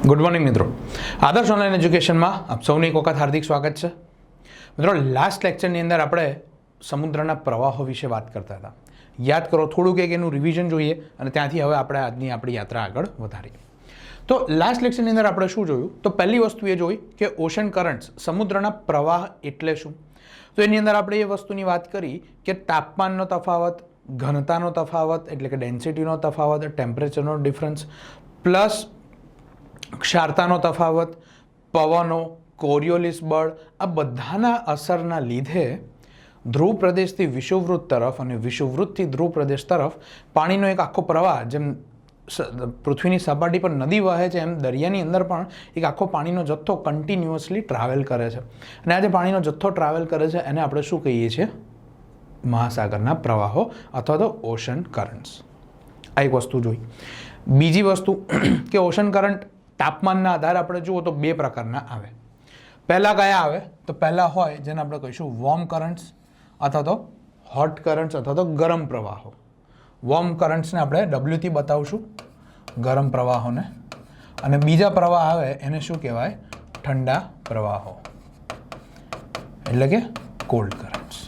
Good morning મિત્રો, આદર્શ online એજ્યુકેશનમાં આપ સૌનું એક વખત હાર્દિક સ્વાગત છે. મિત્રો, લાસ્ટ લેક્ચરની અંદર આપણે સમુદ્રના પ્રવાહો વિશે વાત કરતા હતા. યાદ કરો, થોડુંક એક એનું રિવિઝન જોઈએ અને ત્યાંથી હવે આપણે આપણી યાત્રા આગળ વધારીએ. તો લાસ્ટ લેક્ચરની અંદર આપણે શું જોયું? તો પહેલી વસ્તુ એ જોઈ કે ઓશન કરન્ટ્સ, સમુદ્રના પ્રવાહ એટલે શું. તો એની અંદર આપણે એ વસ્તુની વાત કરી કે તાપમાનનો તફાવત, ઘનતાનો તફાવત એટલે કે ડેન્સિટીનો તફાવત, ટેમ્પરેચરનો ડિફરન્સ, પ્લસ ક્ષારતાનો તફાવત, પવનો, કોરિયોલિસ બળ, આ બધાના અસરના લીધે ધ્રુવ પ્રદેશથી વિષુવવૃત્ત તરફ અને વિષુવવૃત્તથી ધ્રુવ પ્રદેશ તરફ પાણીનો એક આખો પ્રવાહ, જેમ પૃથ્વીની સપાટી પર નદી વહે છે એમ દરિયાની અંદર પણ એક આખો પાણીનો જથ્થો કન્ટિન્યુઅસલી ટ્રાવેલ કરે છે. અને આ જે પાણીનો જથ્થો ટ્રાવેલ કરે છે એને આપણે શું કહીએ છીએ? મહાસાગરના પ્રવાહો અથવા તો ઓશન કરન્ટ્સ. આ એક વસ્તુ જોઈ. બીજી વસ્તુ કે ઓશન કરંટ તાપમાનના આધારે આપણે જુઓ તો બે પ્રકારના આવે. પહેલાં કયા આવે? તો પહેલાં હોય જેને આપણે કહીશું વોર્મ કરન્ટ્સ અથવા તો હોટ કરન્ટ્સ અથવા તો ગરમ પ્રવાહો. વોર્મ કરન્ટ્સને આપણે ડબલ્યુથી બતાવશું, ગરમ પ્રવાહોને. અને બીજા પ્રવાહ આવે એને શું કહેવાય? ઠંડા પ્રવાહો એટલે કે કોલ્ડ કરન્ટ્સ.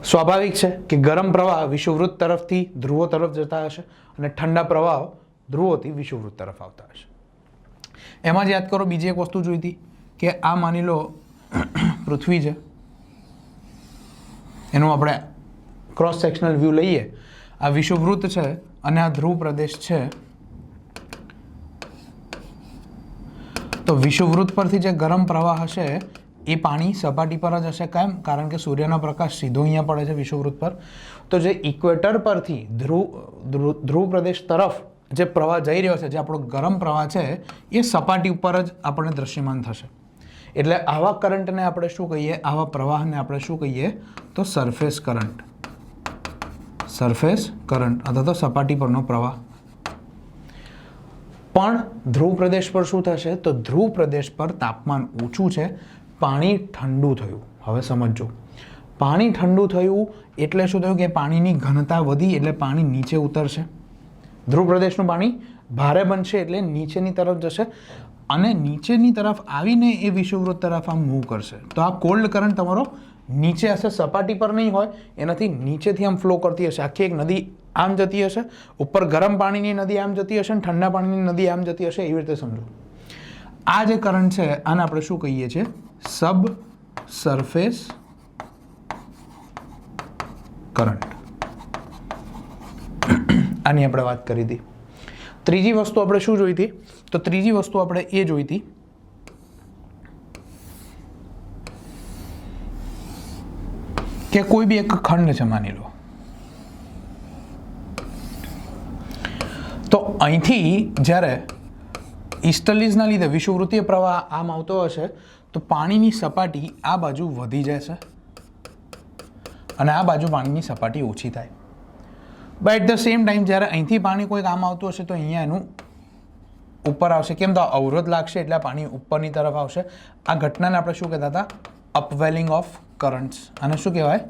સ્વાભાવિક છે કે ગરમ પ્રવાહ વિષુવવૃત્ત તરફથી ધ્રુવો તરફ જતા હશે અને ઠંડા પ્રવાહો ધ્રુવોથી વિષુવવૃત્ત તરફ આવતા હશે. એમાં જ યાદ કરો, બીજી એક વસ્તુ જોઈ હતી કે આ માની લો પૃથ્વી છે, એનું આપણે ક્રોસ સેક્શનલ વ્યૂ લઈએ. આ વિષુવવૃત્ત છે અને આ ધ્રુવ પ્રદેશ છે. તો વિષુવવૃત્ત પરથી જે ગરમ પ્રવાહ હશે એ પાણી સપાટી પર જ હશે. કેમ? કારણ કે સૂર્યનો પ્રકાશ સીધો અહીંયા પડે છે વિષુવવૃત્ત પર. તો જે ઇક્વેટર પરથી ધ્રુવ પ્રદેશ તરફ જે પ્રવાહ જઈ રહ્યો છે, જે આપણો ગરમ પ્રવાહ છે, એ સપાટી ઉપર જ આપણને દ્રશ્યમાન થશે. એટલે આવા કરંટને આપણે શું કહીએ? આવા પ્રવાહને આપણે શું કહીએ? તો સરફેસ કરંટ. સરફેસ કરંટ અથવા તો સપાટી પરનો પ્રવાહ. પણ ધ્રુવ પ્રદેશ પર શું થશે? તો ધ્રુવ પ્રદેશ પર તાપમાન ઓછું છે, પાણી ઠંડુ થયું. હવે સમજો, પાણી ઠંડુ થયું એટલે શું થયું? કે પાણીની ઘનતા વધી એટલે પાણી નીચે ઉતરશે. ધ્રુવ પ્રદેશનું પાણી ભારે બનશે એટલે નીચેની તરફ જશે અને નીચેની તરફ આવીને એ વિષુવવૃત્ત તરફ આમ મૂવ કરશે. તો આ કોલ્ડ કરંટ તમારો નીચે હશે, સપાટી પર નહીં હોય, એનાથી નીચેથી આમ ફ્લો કરતી હશે. આખી એક નદી આમ જતી હશે, ઉપર ગરમ પાણીની નદી આમ જતી હશે અને ઠંડા પાણીની નદી આમ જતી હશે. એવી રીતે સમજો. આ જે કરંટ છે આને આપણે શું કહીએ છીએ? સબ સરફેસ કરંટ. આની આપણે વાત કરી હતી. ત્રીજી વસ્તુ આપણે શું જોઈ હતી? તો ત્રીજી વસ્તુ આપણે એ જોઈ હતી કે કોઈ બી એક ખંડ છે, માની લો. તો અહીંથી જ્યારે ઇસ્ટર્લીઝના લીધે વિષુવવૃત્તીય પ્રવાહ આમ આવતો હશે તો પાણીની સપાટી આ બાજુ વધી જશે અને આ બાજુ પાણીની સપાટી ઓછી થાય. But at the same time જ્યારે અહીંથી પાણી કોઈક આમ આવતું હશે તો અહીંયા એનું ઉપર આવશે. કેમ? તો અવરોધ લાગશે એટલે પાણી ઉપરની તરફ આવશે. આ ઘટનાને આપણે શું કહેતા હતા? અપવેલિંગ ઓફ કરન્ટ્સ. આને શું કહેવાય?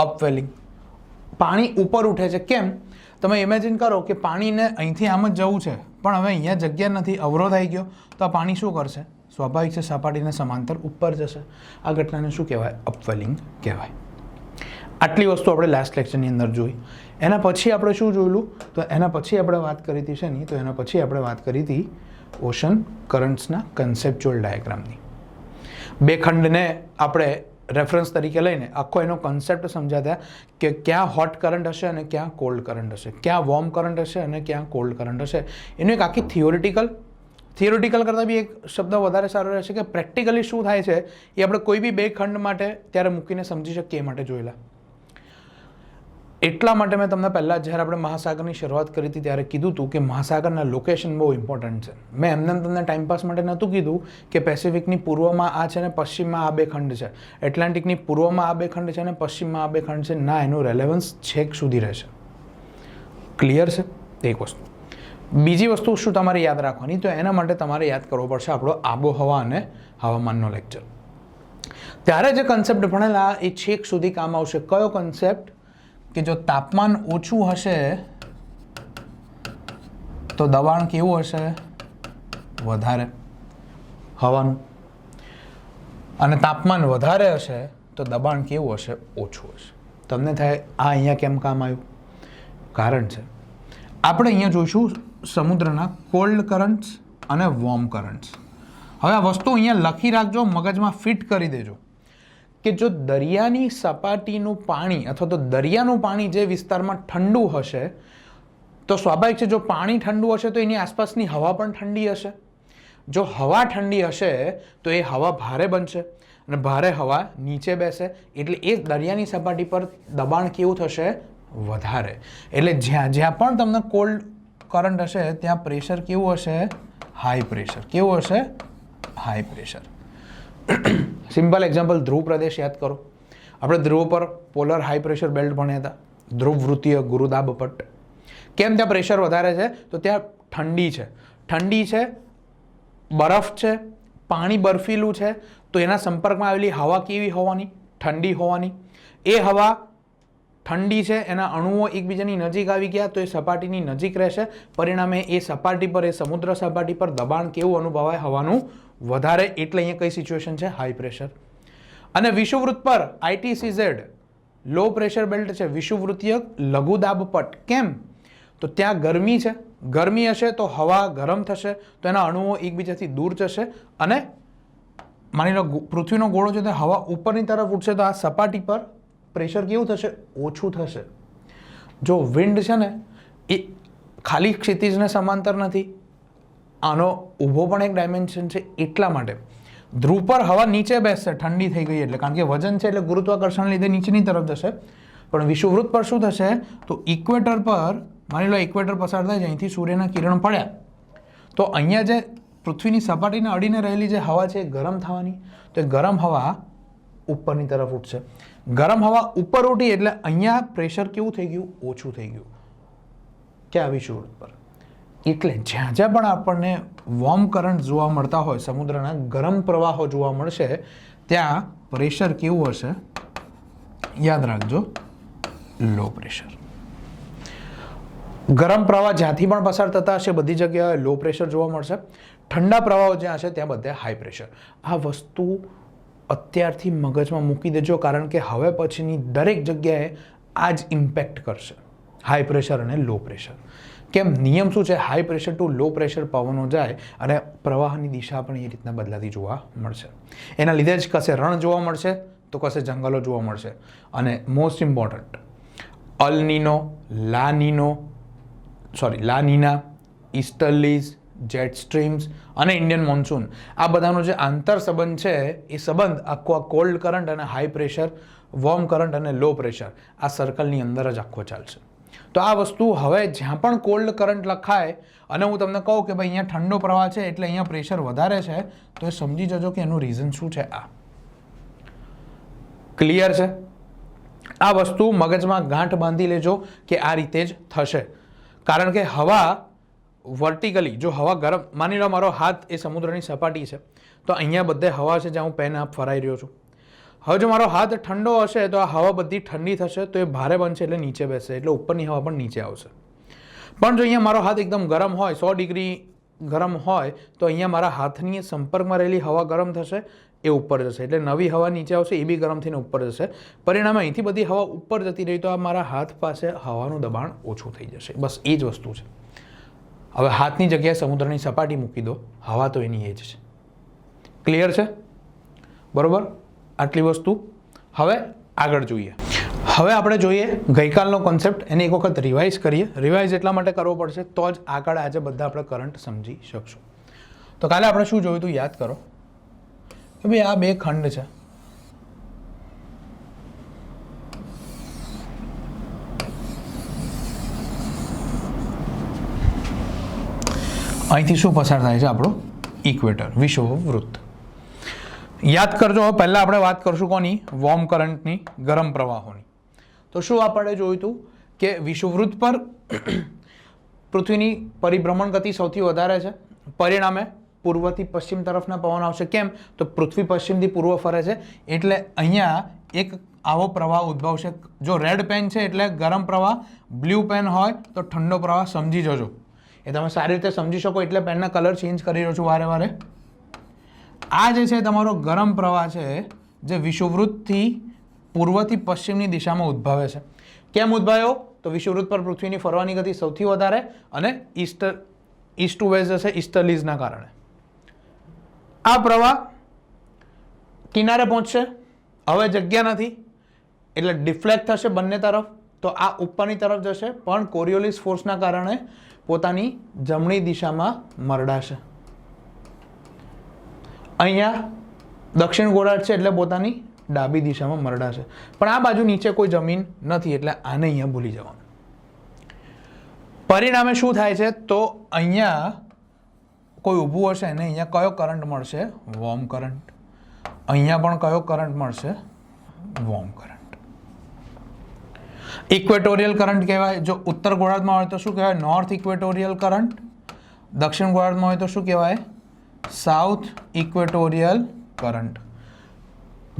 અપવેલિંગ. પાણી ઉપર ઉઠે છે. કેમ? તમે ઇમેજિન કરો કે પાણીને અહીંથી આમ જ જવું છે પણ હવે અહીંયા જગ્યા નથી, અવરોધ આવી ગયો, તો આ પાણી શું કરશે? સ્વાભાવિક છે, સપાટીને સમાંતર ઉપર જશે. આ ઘટનાને શું કહેવાય? અપવેલિંગ કહેવાય. આટલી વસ્તુ આપણે લાસ્ટ લેક્ચરની અંદર જોઈ. એના પછી આપણે શું જોયેલું? તો એના પછી આપણે વાત કરી હતી શેની? તો એના પછી આપણે વાત કરી હતી ઓશન કરન્ટ્સના કન્સેપ્ચ્યુઅલ ડાયાગ્રામની. બે ખંડને આપણે રેફરન્સ તરીકે લઈને આખો એનો કન્સેપ્ટ સમજાતા કે ક્યાં હોટ કરંટ હશે અને ક્યાં કોલ્ડ કરંટ હશે, ક્યાં વોર્મ કરંટ હશે અને ક્યાં કોલ્ડ કરંટ હશે. એનું એક આખી થિયોરિટિકલ કરતાં બી એક શબ્દ વધારે સારો રહેશે કે પ્રેક્ટિકલી શું થાય છે એ આપણે કોઈ બી બે ખંડ માટે ત્યારે મૂકીને સમજી શકીએ એ માટે જોયેલા. એટલા માટે મેં તમને પહેલાં જ્યારે આપણે મહાસાગરની શરૂઆત કરી હતી ત્યારે કીધું હતું કે મહાસાગરના લોકેશન બહુ ઇમ્પોર્ટન્ટ છે. મેં એમને તમને ટાઈમપાસ માટે નહોતું કીધું કે પેસિફિકની પૂર્વમાં આ છે ને પશ્ચિમમાં આ બે ખંડ છે, એટલાન્ટિકની પૂર્વમાં આ બે ખંડ છે અને પશ્ચિમમાં આ બે ખંડ છે. ના, એનું રેલેવન્સ છેક સુધી રહેશે. ક્લિયર છે? એક વસ્તુ. બીજી વસ્તુ શું તમારે યાદ રાખવાની? તો એના માટે તમારે યાદ કરવો પડશે આપણો આબોહવા અને હવામાનનો લેક્ચર. ત્યારે જે કન્સેપ્ટ ભણેલા એ છેક સુધી કામ આવશે. કયો કન્સેપ્ટ? કે જો તાપમાન ઓછું હશે તો દબાણ કેવું હશે? વધારે હવાનું, અને તાપમાન વધારે હશે તો દબાણ કેવું હશે? ઓછું હશે. તમને થાય આ અહીંયા કેમ કામ આવ્યું? કારણ છે આપણે અહીંયા જોઈશું સમુદ્રના કોલ્ડ કરન્ટ્સ અને વોર્મ કરન્ટ્સ. હવે આ વસ્તુ અહીંયા લખી રાખજો, મગજમાં ફિટ કરી દેજો કે જો દરિયાની સપાટીનું પાણી અથવા તો દરિયાનું પાણી જે વિસ્તારમાં ઠંડુ હશે તો સ્વાભાવિક છે જો પાણી ઠંડુ હશે તો એની આસપાસની હવા પણ ઠંડી હશે. જો હવા ઠંડી હશે તો એ હવા ભારે બનશે અને ભારે હવા નીચે બેસે એટલે એ દરિયાની સપાટી પર દબાણ કેવું થશે? વધારે. એટલે જ્યાં જ્યાં પણ તમને કોલ્ડ કરંટ હશે ત્યાં પ્રેશર કેવું હશે? High pressure. કેવું હશે? High pressure. સિમ્પલ એક્ઝામ્પલ, ધ્રુવ પ્રદેશ યાદ કરો. આપણે ધ્રુવ પર પોલર હાઈ પ્રેશર બેલ્ટ ભણ્યા હતા, ધ્રુવ વૃત્તીય ગુરુદાબ પટ્ટ. કેમ ત્યાં પ્રેશર વધારે છે? તો ત્યાં ઠંડી છે. ઠંડી છે, બરફ છે, પાણી બરફીલું છે, તો એના સંપર્કમાં આવેલી હવા કેવી હોવાની? ઠંડી હોવાની. એ હવા ઠંડી છે, એના અણુઓ એકબીજાની નજીક આવી ગયા તો એ સપાટીની નજીક રહેશે. પરિણામે એ સપાટી પર, એ સમુદ્ર સપાટી પર દબાણ કેવું અનુભવાય? હવાનું વધારે. એટલે અહીંયા કઈ સિચ્યુએશન છે? High pressure. અને વિષુવવૃત્ત પર ITCZ લો પ્રેશર બેલ્ટ છે, વિષુવવૃત્તીય લઘુદાબ પટ્ટ. કેમ? તો ત્યાં ગરમી છે, ગરમી હશે તો હવા ગરમ થશે તો એના અણુઓ એકબીજાથી દૂર જશે અને માની લો પૃથ્વીનો ગોળો છે તો હવા ઉપરની તરફ ઉઠશે તો આ સપાટી પર પ્રેશર કેવું થશે? ઓછું થશે. જો વિન્ડ છે ને એ ખાલી ક્ષિતિજને સમાંતર નથી, આનો ઊભો પણ એક ડાયમેન્શન છે. એટલા માટે ધ્રુવ પર હવા નીચે બેસશે ઠંડી થઈ ગઈ એટલે, કારણ કે વજન છે એટલે ગુરુત્વાકર્ષણ લીધે નીચેની તરફ જશે. પણ વિષુવવૃત્ત પર શું થશે? તો ઇક્વેટર પર માની લો ઇક્વેટર પસાર થાય છે, અહીંથી સૂર્યના કિરણ પડ્યા તો અહીંયા જે પૃથ્વીની સપાટીને અડીને રહેલી જે હવા છે એ ગરમ થવાની. તો એ ગરમ હવા ઉપરની તરફ ઉઠશે. ગરમ હવા ઉપર ઉઠી એટલે અહીંયા પ્રેશર કેવું થઈ ગયું? ઓછું થઈ ગયું. ક્યાં? વિષુવવૃત્ત પર. એટલે જ્યાં જ્યાં પણ આપણને વોર્મ કરંટ જોવા મળતા હોય, સમુદ્રના ગરમ પ્રવાહો જોવા મળશે, ત્યાં પ્રેશર કેવું હશે? યાદ રાખજો, લો પ્રેશર. ગરમ પ્રવાહ જ્યાંથી પણ પસાર થતા હશે બધી જગ્યાએ લો પ્રેશર જોવા મળશે. ઠંડા પ્રવાહો જ્યાં હશે ત્યાં બધે હાઈ પ્રેશર. આ વસ્તુ અત્યારથી મગજમાં મૂકી દેજો, કારણ કે હવે પછીની દરેક જગ્યાએ આ જ ઇમ્પેક્ટ કરશે, હાઈ પ્રેશર અને લો પ્રેશર. કેમ? નિયમ શું છે? High pressure two low pressure પવનો જાય અને પ્રવાહની દિશા પણ એ રીતના બદલાતી જોવા મળશે. એના લીધે જ કશે રણ જોવા મળશે તો કશે જંગલો જોવા મળશે. અને મોસ્ટ ઇમ્પોર્ટન્ટ, અલ નીનો, લા નીના, ઇસ્ટર્લીઝ, જેટ સ્ટ્રીમ્સ અને ઇન્ડિયન મોન્સૂન, આ બધાનો જે આંતર સંબંધ છે એ સંબંધ આખો આ કોલ્ડ કરંટ અને હાઈ પ્રેશર, વોર્મ કરંટ અને લો પ્રેશર આ સર્કલની અંદર જ આખો ચાલશે. તો આ વસ્તુ હવે જ્યાં પણ કોલ્ડ કરંટ લખાય અને હું તમને કહું કે ભાઈ અહીંયા ઠંડો પ્રવાહ છે એટલે અહીંયા પ્રેશર વધારે છે, તો એ સમજી જજો કે એનું રીઝન શું છે. આ ક્લિયર છે? આ વસ્તુ મગજમાં ગાંઠ બાંધી લેજો કે આ રીતે જ થશે. કારણ કે હવા વર્ટિકલી, જો હવા ગરમ, માની લો મારો હાથ એ સમુદ્રની સપાટી છે તો અહીંયા બધે હવા છે જ્યાં હું પેન આપ ફરાઈ રહ્યો છું. હવે જો મારો હાથ ઠંડો હશે તો આ હવા બધી ઠંડી થશે તો એ ભારે બનશે એટલે નીચે બેસશે, એટલે ઉપરની હવા પણ નીચે આવશે. પણ જો અહીંયા મારો હાથ એકદમ ગરમ હોય, 100 ડિગ્રી ગરમ હોય, તો અહીંયા મારા હાથની સંપર્કમાં રહેલી હવા ગરમ થશે, એ ઉપર જશે, એટલે નવી હવા નીચે આવશે, એ બી ગરમ થઈને ઉપર જશે. પરિણામે અહીંથી બધી હવા ઉપર જતી રહી તો આ મારા હાથ પાસે હવાનું દબાણ ઓછું થઈ જશે. બસ એ જ વસ્તુ છે. હવે હાથની જગ્યાએ સમુદ્રની સપાટી મૂકી દો, હવા તો એની એ જ છે. ક્લિયર છે? બરોબર? આટલી વસ્તુ. હવે આગળ જોઈએ. હવે આપણે જોઈએ ગઈકાલનો કોન્સેપ્ટ, એને એક વખત રિવાઇઝ કરીએ. રિવાઇઝ એટલા માટે કરવો પડશે તો જ આગળ આજે બધા આપણે કરંટ સમજી શકશું. તો કાલે આપણે શું જોયું હતું યાદ કરો કે ભાઈ આ બે ખંડ છે, અહીંથી શું પસાર થાય છે? આપણો ઇક્વેટર, વિષુવવૃત્ત. યાદ કરજો. પહેલા આપણે વાત કરશું કોની? વોર્મ કરંટની, ગરમ પ્રવાહોની. તો શું આપણે જોયું હતું કે વિષુવવૃત્ત પર પૃથ્વીની પરિભ્રમણ ગતિ સૌથી વધારે છે, પરિણામે પૂર્વથી પશ્ચિમ તરફના પવન આવશે. કેમ? તો પૃથ્વી પશ્ચિમથી પૂર્વ ફરે છે એટલે અહીંયા એક આવો પ્રવાહ ઉદ્ભવશે. જો રેડ પેન છે એટલે ગરમ પ્રવાહ, બ્લુ પેન હોય તો ઠંડો પ્રવાહ, સમજી જજો. એ તમે સારી રીતે સમજી શકો એટલે પેનના કલર ચેન્જ કરી રહ્યો છું વારે વારે. આ જે છે તમારો ગરમ પ્રવાહ છે જે વિષુવવૃત્તથી પૂર્વથી પશ્ચિમની દિશામાં ઉદ્ભવે છે. કેમ ઉદ્ભવ્યો? તો વિષુવવૃત્ત પર પૃથ્વીની ફરવાની ગતિ સૌથી વધારે અને ઈસ્ટ ટુ વેસ્ટ જશે ઈસ્ટર્લીઝના કારણે. આ પ્રવાહ કિનારે પહોંચશે, હવે જગ્યા નથી એટલે ડિફ્લેક્ટ થશે બંને તરફ, તો આ ઉપરની તરફ જશે પણ કોરિયોલિસ ફોર્સના કારણે પોતાની જમણી દિશામાં મરડાશે. અહીંયા દક્ષિણ ગોળાર્ધ છે એટલે પોતાની ડાબી દિશામાં મરડાશે, પણ આ બાજુ નીચે કોઈ જમીન નથી એટલે આને અહીંયા ભૂલી જવાનું. પરિણામે શું થાય છે? તો અહીંયા કોઈ ઊભું હશે ને અહીંયા કયો કરંટ મળશે? Warm current. અહીંયા પણ કયો કરંટ મળશે? Warm current. ઇક્વેટોરિયલ કરંટ કહેવાય. જો ઉત્તર ગોળાર્ધમાં હોય તો શું કહેવાય? North equatorial current. દક્ષિણ ગોળાર્ધમાં હોય તો શું કહેવાય? South equatorial current.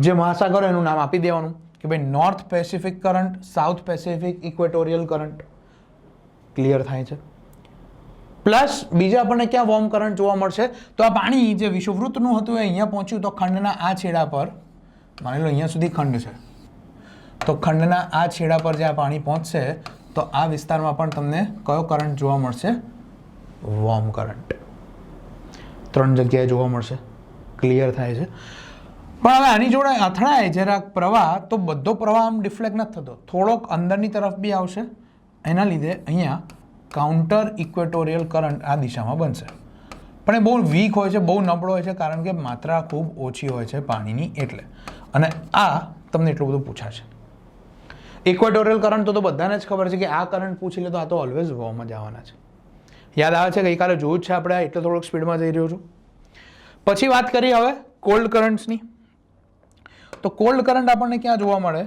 જે મહાસાગર એનું નામ આપી દેવાનું કે ભાઈ north Pacific current, south Pacific equatorial current. Clear થાય છે? પ્લસ બીજા આપણને ક્યાં વોર્મ કરંટ જોવા મળશે? તો આ પાણી જે વિષુવવૃત્તનું હતું એ અહીંયા પહોંચ્યું તો ખંડના આ છેડા પર, માની લો અહીંયા સુધી ખંડ છે, તો ખંડના આ છેડા પર જે આ પાણી પહોંચશે તો આ વિસ્તારમાં પણ તમને કયો કરંટ જોવા મળશે? Warm current. 3 જગ્યાએ જોવા મળશે. ક્લિયર થાય છે? પણ હવે આની જોડે અથડાય જરાક પ્રવાહ તો બધો પ્રવાહ આમ ડિફ્લેક્ટ નથી થતો, થોડોક અંદરની તરફ બી આવશે. એના લીધે અહીંયા કાઉન્ટર ઇક્વેટોરિયલ કરંટ આ દિશામાં બનશે. પણ એ બહુ વીક હોય છે, બહુ નબળો હોય છે કારણ કે માત્રા ખૂબ ઓછી હોય છે પાણીની એટલે. અને આ તમને એટલું બધું પૂછાશે. ઇક્વેટોરિયલ કરંટ તો બધાને જ ખબર છે કે આ કરંટ પૂછી લે તો આ તો ઓલવેઝ વોર્મ જ આવવાના છે. યાદ આવે છે? ગઈકાલે જોયું જ છે આપણે, એટલે થોડોક સ્પીડમાં જઈ રહ્યો છું. પછી વાત કરીએ હવે કોલ્ડ કરંટ્સની. તો કોલ્ડ કરંટ આપણને ક્યાં જોવા મળે?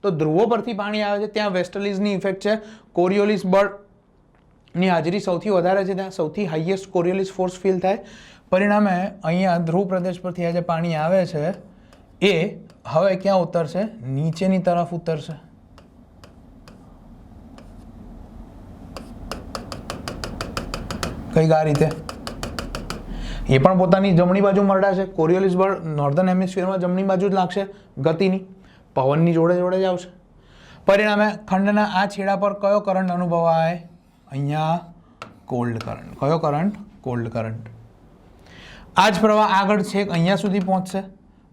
તો ધ્રુવો પરથી પાણી આવે છે ત્યાં વેસ્ટર્લીઝની ઇફેક્ટ છે. કોરિયોલિસ બળની હાજરી સૌથી વધારે છે, ત્યાં સૌથી હાઈએસ્ટ કોરિયોલિસ ફોર્સ ફીલ થાય. પરિણામે અહીંયા ધ્રુવ પ્રદેશ પરથી આ જે પાણી આવે છે એ હવે ક્યાં ઉતરશે? નીચેની તરફ ઉતરશે. કઈ આ રીતે એ પણ પોતાની જમણી બાજુ મરડાશે. કોરિયોલિસ બળ નોર્ધન હેમિસ્ફિયરમાં જમણી બાજુ જ લાગશે ગતિની, પવનની જોડે જોડે જ આવશે. પરિણામે ખંડના આ છેડા પર કયો કરંટ અનુભવાય? અહીંયા કોલ્ડ કરંટ. કયો કરંટ? Cold current. આ જ પ્રવાહ આગળ છેક અહીંયા સુધી પહોંચશે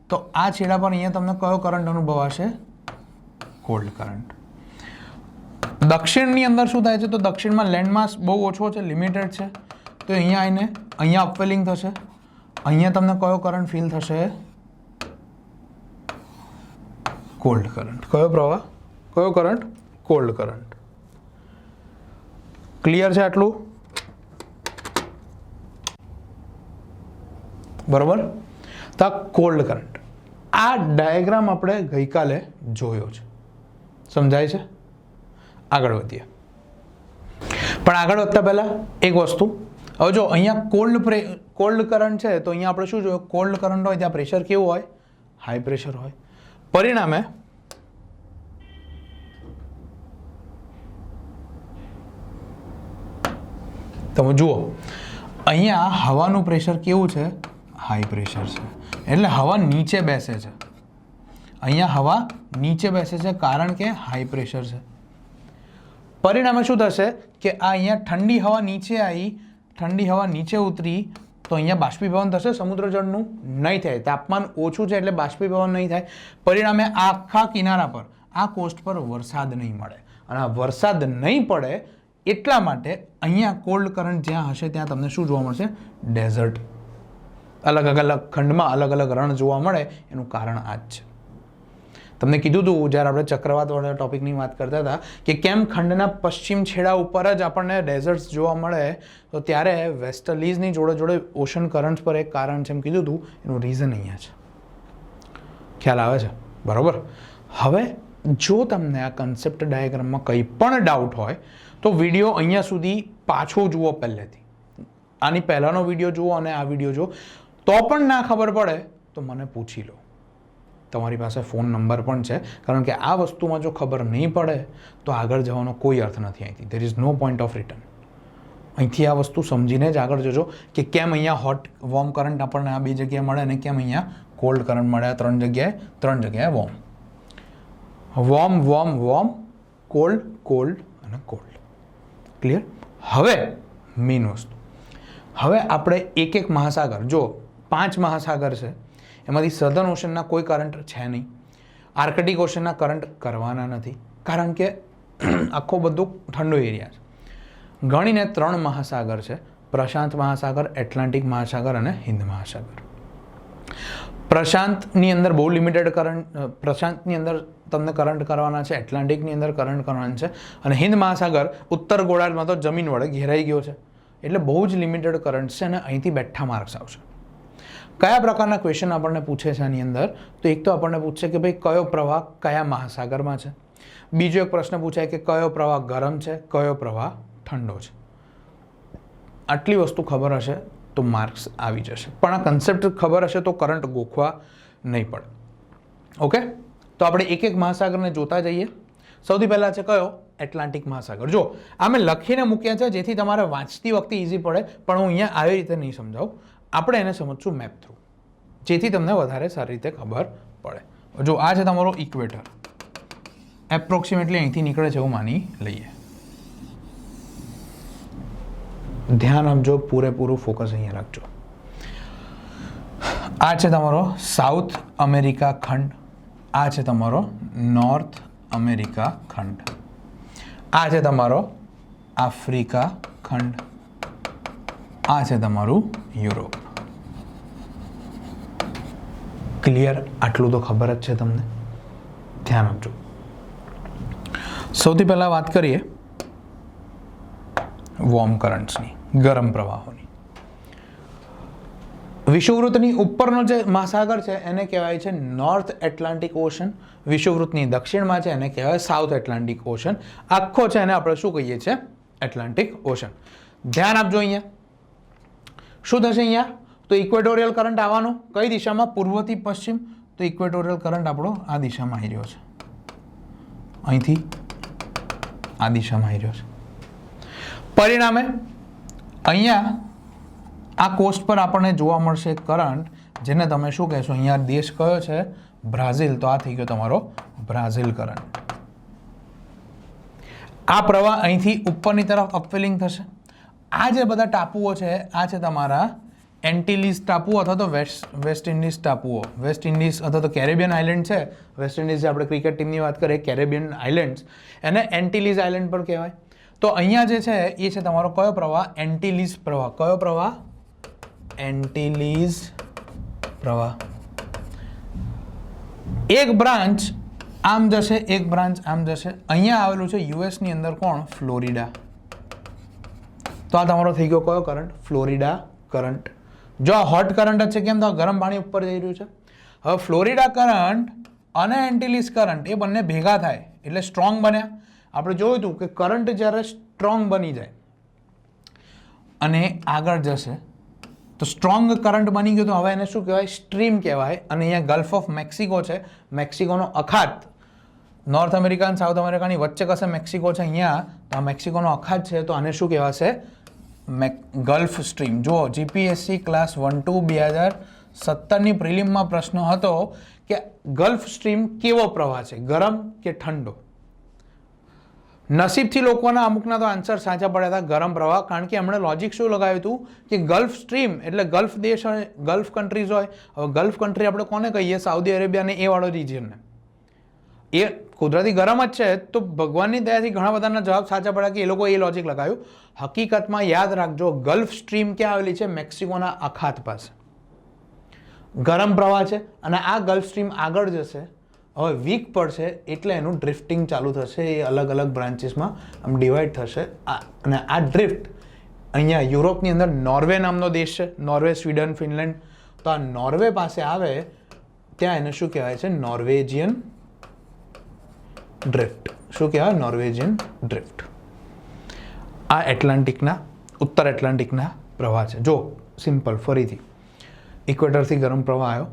તો આ છેડા પર અહીંયા તમને કયો કરંટ અનુભવાશે? Cold current. દક્ષિણની અંદર શું થાય છે? તો દક્ષિણમાં લેન્ડ માસ બહુ ઓછો છે, લિમિટેડ છે, તો અહીંયા આવીને અહીંયા અપવેલિંગ થશે. અહીંયા તમને કયો કરંટ ફીલ થશે? Cold current. કયો પ્રવાહ? કયો કરંટ? Cold current. ક્લિયર છે આટલું? બરોબર. તો આ કોલ્ડ કરંટ, આ ડાયાગ્રામ આપણે ગઈકાલે જોયો છે. સમજાય છે? આગળ વધીએ. પણ આગળ વધતા પહેલા એક વસ્તુ, હવે જો અહીંયા કોલ્ડ કરંટ છે તો અહીંયા આપણે શું જોયું? કોલ્ડ કરંટ હોય ત્યાં પ્રેશર કેવું હોય? હાઈ પ્રેશર હોય. પરિણામે તમે જુઓ અહીંયા હવાનું પ્રેશર કેવું છે? હાઈ પ્રેશર છે. એટલે હવા નીચે બેસે છે. અહીંયા હવા નીચે બેસે છે કારણ કે હાઈ પ્રેશર છે. પરિણામે શું થશે કે આ અહીંયા ઠંડી હવા નીચે આવી, ઠંડી હવા નીચે ઉતરી તો અહીંયા બાષ્પીભવન થશે સમુદ્ર જળનું? નહીં થાય. તાપમાન ઓછું છે એટલે બાષ્પીભવન નહીં થાય. પરિણામે આખા કિનારા પર, આ કોસ્ટ પર વરસાદ નહીં મળે. અને આ વરસાદ નહીં પડે એટલા માટે અહીંયા કોલ્ડ કરંટ જ્યાં હશે ત્યાં તમને શું જોવા મળશે? ડેઝર્ટ. અલગ અલગ ખંડમાં અલગ અલગ રણ જોવા મળે એનું કારણ આ જ છે. તમને કીધું હતું જ્યારે આપણે ચક્રવાતવાળા ટોપિકની વાત કરતા હતા કે કેમ ખંડના પશ્ચિમ છેડા ઉપર જ આપણને ડેઝર્ટ્સ જોવા મળે, તો ત્યારે વેસ્ટર્લીઝની જોડે જોડે ઓશન કરન્ટ્સ પર એક કારણ છે એમ કીધું હતું. એનું રીઝન અહીંયા છે. ખ્યાલ આવે છે? બરાબર. હવે જો તમને આ કન્સેપ્ટ ડાયાગ્રામમાં કંઈ પણ ડાઉટ હોય તો વિડીયો અહીંયા સુધી પાછો જુઓ પહેલેથી. આની પહેલાંનો વિડીયો જુઓ અને આ વિડીયો જુઓ. તો પણ ના ખબર પડે તો મને પૂછી લો. તમારી પાસે ફોન નંબર પણ છે, કારણ કે આ વસ્તુમાં જો ખબર નહીં પડે તો આગળ જવાનો કોઈ અર્થ નથી અહીંથી. There is no point of return. અહીંથી આ વસ્તુ સમજીને જ આગળ જજો કે કેમ અહીંયા હોટ વોર્મ કરંટ આપણને આ 2 જગ્યાએ મળે અને કેમ અહીંયા કોલ્ડ કરંટ મળે આ 3 જગ્યાએ warm. Warm warm warm, cold cold અને કોલ્ડ. ક્લિયર? હવે મેઇન વસ્તુ, હવે આપણે એક એક મહાસાગર, જો 5 મહાસાગર છે એમાંથી સધર્ન ઓશનના કોઈ કરંટ છે નહીં, આર્કટિક ઓશનના કરંટ કરવાના નથી, કારણ કે આખો બધું ઠંડો એરિયા છે. ગણીને 3 મહાસાગર છે, પ્રશાંત મહાસાગર, એટલાન્ટિક મહાસાગર અને હિન્દ મહાસાગર. પ્રશાંતની અંદર બહુ લિમિટેડ કરંટ, પ્રશાંતની અંદર તમને કરંટ કરવાના છે, એટલાન્ટિકની અંદર કરંટ કરવાના છે અને હિન્દ મહાસાગર ઉત્તર ગોળાર્ધમાં તો જમીન વડે ઘેરાઈ ગયો છે એટલે બહુ જ લિમિટેડ કરંટ છે અને અહીંથી બેઠા માર્ક્સ આવશે. કયા પ્રકારના ક્વેશ્ચન આપણને પૂછે છે આની અંદર? તો એક તો આપણને પૂછશે કે ભાઈ કયો પ્રવાહ કયા મહાસાગરમાં છે. બીજો એક પ્રશ્ન પૂછાય કે કયો પ્રવાહ ગરમ છે, કયો પ્રવાહ ઠંડો છે. આટલી વસ્તુ ખબર હશે તો માર્ક્સ આવી જશે, પણ આ કન્સેપ્ટ ખબર હશે તો કરંટ ગોખવા નહીં પડે. ઓકે, તો આપણે એક એક મહાસાગરને જોતા જઈએ. સૌથી પહેલાં છે કયો? એટલાન્ટિક મહાસાગર. જો આ મેં લખીને મૂક્યા છે જેથી તમારે વાંચતી વખતે ઇઝી પડે, પણ હું અહીંયા આવી રીતે નહીં સમજાવું. આપણે એને સમજશું મેપ થ્રુ, જેથી તમને વધારે સારી રીતે ખબર પડે. જો આ છે તમારો ઇક્વેટર, એપ્રોક્સિમેટલી અહીંથી નીકળે છે એવું માની લઈએ. ધ્યાન આપજો, પૂરેપૂરું ફોકસ અહીંયા રાખજો. આ છે તમારો સાઉથ અમેરિકા ખંડ, આ છે તમારો નોર્થ અમેરિકા ખંડ, આ છે તમારો આફ્રિકા ખંડ, આ છે તમારું યુરોપ. ક્લિયર? આટલું તો ખબર જ છે તમને. ધ્યાન આપજો. સૌથી પહેલા વાત કરીએ વોર્મ કરન્ટ્સની, ગરમ પ્રવાહોની. વિષુવવૃત્તની ઉપરનો જે મહાસાગર છે એને કહેવાય છે નોર્થ એટલાન્ટિક ઓશન. વિષુવવૃત્તની દક્ષિણમાં છે એને કહેવાય સાઉથ એટલાન્ટિક ઓશન. આખો છે એને આપણે શું કહીએ છીએ? Atlantic ocean. ધ્યાન આપજો. અહીંયા શું થશે? અહીંયા તો ઇક્વેટોરિયલ કરંટ આવવાનો કઈ દિશામાં? પૂર્વથી પશ્ચિમ. તો ઇક્વેટોરિયલ કરંટ આપણો આ દિશામાં આવી રહ્યો છે, અહીંથી આ દિશામાં આવી રહ્યો છે. પરિણામે અહીંયા આ કોસ્ટ પર આપણને જોવા મળશે કરંટ, જેને તમે શું કહેશો? અહીંયા દેશ કયો છે? બ્રાઝિલ. તો આ થઈ ગયો તમારો બ્રાઝિલ કરંટ. આ પ્રવાહ અહીંથી ઉપરની તરફ અપવેલિંગ થશે. આ જે બધા ટાપુઓ છે આ છે તમારા એન્ટિલીઝ ટાપુઓ અથવા તો વેસ્ટ ઇન્ડિઝ ટાપુઓ. વેસ્ટ ઇન્ડિઝ અથવા તો કેરેબિયન આઇલેન્ડ છે. વેસ્ટ ઇન્ડિઝ જે આપણે ક્રિકેટ ટીમની વાત કરીએ, કેરેબિયન આઇલેન્ડ્સ, એને એન્ટિલીઝ આઇલેન્ડ પર કહેવાય. તો અહીંયા જે છે એ છે તમારો કયો પ્રવાહ? એન્ટિલીઝ પ્રવાહ. કયો પ્રવાહ? એન્ટિલીઝ પ્રવાહ. એક બ્રાન્ચ આમ જશે, એક બ્રાન્ચ આમ જશે. અહીંયા આવેલું છે યુએસની અંદર કોણ? ફ્લોરિડા. તો આ તમારો થઈ ગયો કયો કરંટ? Florida current. જો આ હોટ કરંટ જ છે, કેમ? તો આ ગરમ પાણી ઉપર જઈ રહ્યું છે. હવે ફ્લોરિડા કરંટ અને એન્ટિલીઝ કરંટ એ બંને ભેગા થાય એટલે સ્ટ્રોંગ બન્યા. આપણે જોયું હતું કે કરંટ જ્યારે સ્ટ્રોંગ બની જાય અને આગળ જશે તો સ્ટ્રોંગ કરંટ બની ગયો, તો હવે એને શું કહેવાય? સ્ટ્રીમ કહેવાય. અને અહીંયા ગલ્ફ ઓફ મેક્સિકો છે, મેક્સિકોનો અખાત, નોર્થ અમેરિકા અને સાઉથ અમેરિકાની વચ્ચે કશે મેક્સિકો છે અહીંયા, તો આ મેક્સિકોનો અખાત છે, તો આને શું કહેવાશે? Gulf stream. જો જીપીએસસી ક્લાસ 1-2 2017ની પ્રિલિમમાં પ્રશ્ન હતો કે ગલ્ફ સ્ટ્રીમ કેવો પ્રવાહ છે, ગરમ કે ઠંડો? નસીબથી લોકોના અમુકના તો આન્સર સાચા પડ્યા હતા, ગરમ પ્રવાહ. કારણ કે એમણે લોજિક શું લગાવ્યું હતું કે ગલ્ફ સ્ટ્રીમ એટલે ગલ્ફ દેશ હોય, ગલ્ફ કન્ટ્રીઝ હોય. હવે ગલ્ફ કન્ટ્રી આપણે કોને કહીએ? સાઉદી અરેબિયાને, એ વાળો રિજિયનને. એ કુદરતી ગરમ જ છે, તો ભગવાનની દયાથી ઘણા બધાના જવાબ સાચા પડ્યા કે એ લોકો એ લોજિક લગાવ્યું. હકીકતમાં યાદ રાખજો, ગલ્ફ સ્ટ્રીમ ક્યાં આવેલી છે? મેક્સિકોના અખાત પાસે ગરમ પ્રવાહ છે. અને આ ગલ્ફ સ્ટ્રીમ આગળ જશે, હવે વીક પડશે એટલે એનું ડ્રિફ્ટિંગ ચાલુ થશે. એ અલગ અલગ બ્રાન્ચીસમાં આમ ડિવાઈડ થશે. અને આ ડ્રિફ્ટ અહીંયા યુરોપની અંદર નોર્વે નામનો દેશ છે, નોર્વે, સ્વીડન, ફિનલેન્ડ. તો આ નોર્વે પાસે આવે ત્યાં એને શું કહેવાય છે? Norwegian drift. શું કહેવાય? Norwegian drift. આ એટલાન્ટિકના, ઉત્તર એટલાન્ટિકના પ્રવાહ છે. જો સિમ્પલ, ફરીથી ઇક્વેટરથી ગરમ પ્રવાહ આવ્યો,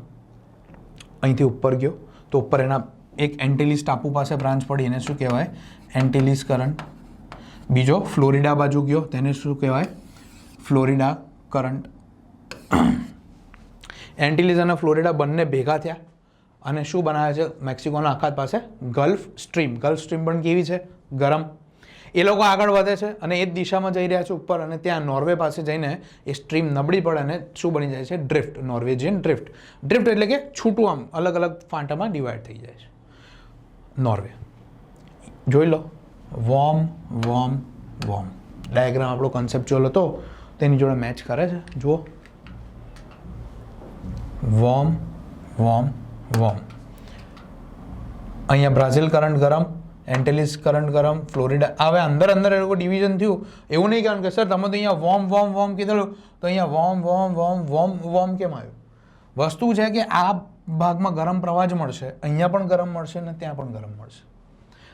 અહીંથી ઉપર ગયો, તો ઉપર એના એક એન્ટિલીઝ ટાપુ પાસે બ્રાન્ચ પડી, એને શું કહેવાય? એન્ટિલીઝ કરંટ. બીજો ફ્લોરિડા બાજુ ગયો, તેને શું કહેવાય? Florida current. એન્ટિલીઝ અને ફ્લોરિડા બંને ભેગા થયા અને શું બનાવે છે? મેક્સિકોના અખાત પાસે ગલ્ફ સ્ટ્રીમ. ગલ્ફ સ્ટ્રીમ પણ કેવી છે? ગરમ. એ લોકો આગળ વધે છે અને એ જ દિશામાં જઈ રહ્યા છે ઉપર, અને ત્યાં નોર્વે પાસે જઈને એ સ્ટ્રીમ નબળી પડે અને શું બની જાય છે? ડ્રિફ્ટ. Norwegian drift. ડ્રિફ્ટ એટલે કે છૂટું આમ અલગ અલગ ફાંટામાં ડિવાઈડ થઈ જાય છે નોર્વે. જોઈ લો, વોર્મ વોર્મ વોર્મ. ડાયાગ્રામ આપણો કન્સેપ્ચ્યુઅલ હતો, તેની જોડે મેચ કરે છે. જુઓ, વોર્મ વોર્મ વોર્મ. અહીંયા બ્રાઝિલ કરંટ ગરમ, એન્ટિલીઝ કરંટ ગરમ, ફ્લોરિડા. હવે અંદર એ લોકો ડિવિઝન થયું. એવું નહીં કહેવાનું કે સર તમે તો અહીંયા વોર્મ વોર્મ વોર્મ કીધેલું, તો અહીંયા warm warm warm warm warm કેમ આવ્યું? વસ્તુ છે કે આ ભાગમાં ગરમ પ્રવાહ જ મળશે, અહીંયા પણ ગરમ મળશે અને ત્યાં પણ ગરમ મળશે.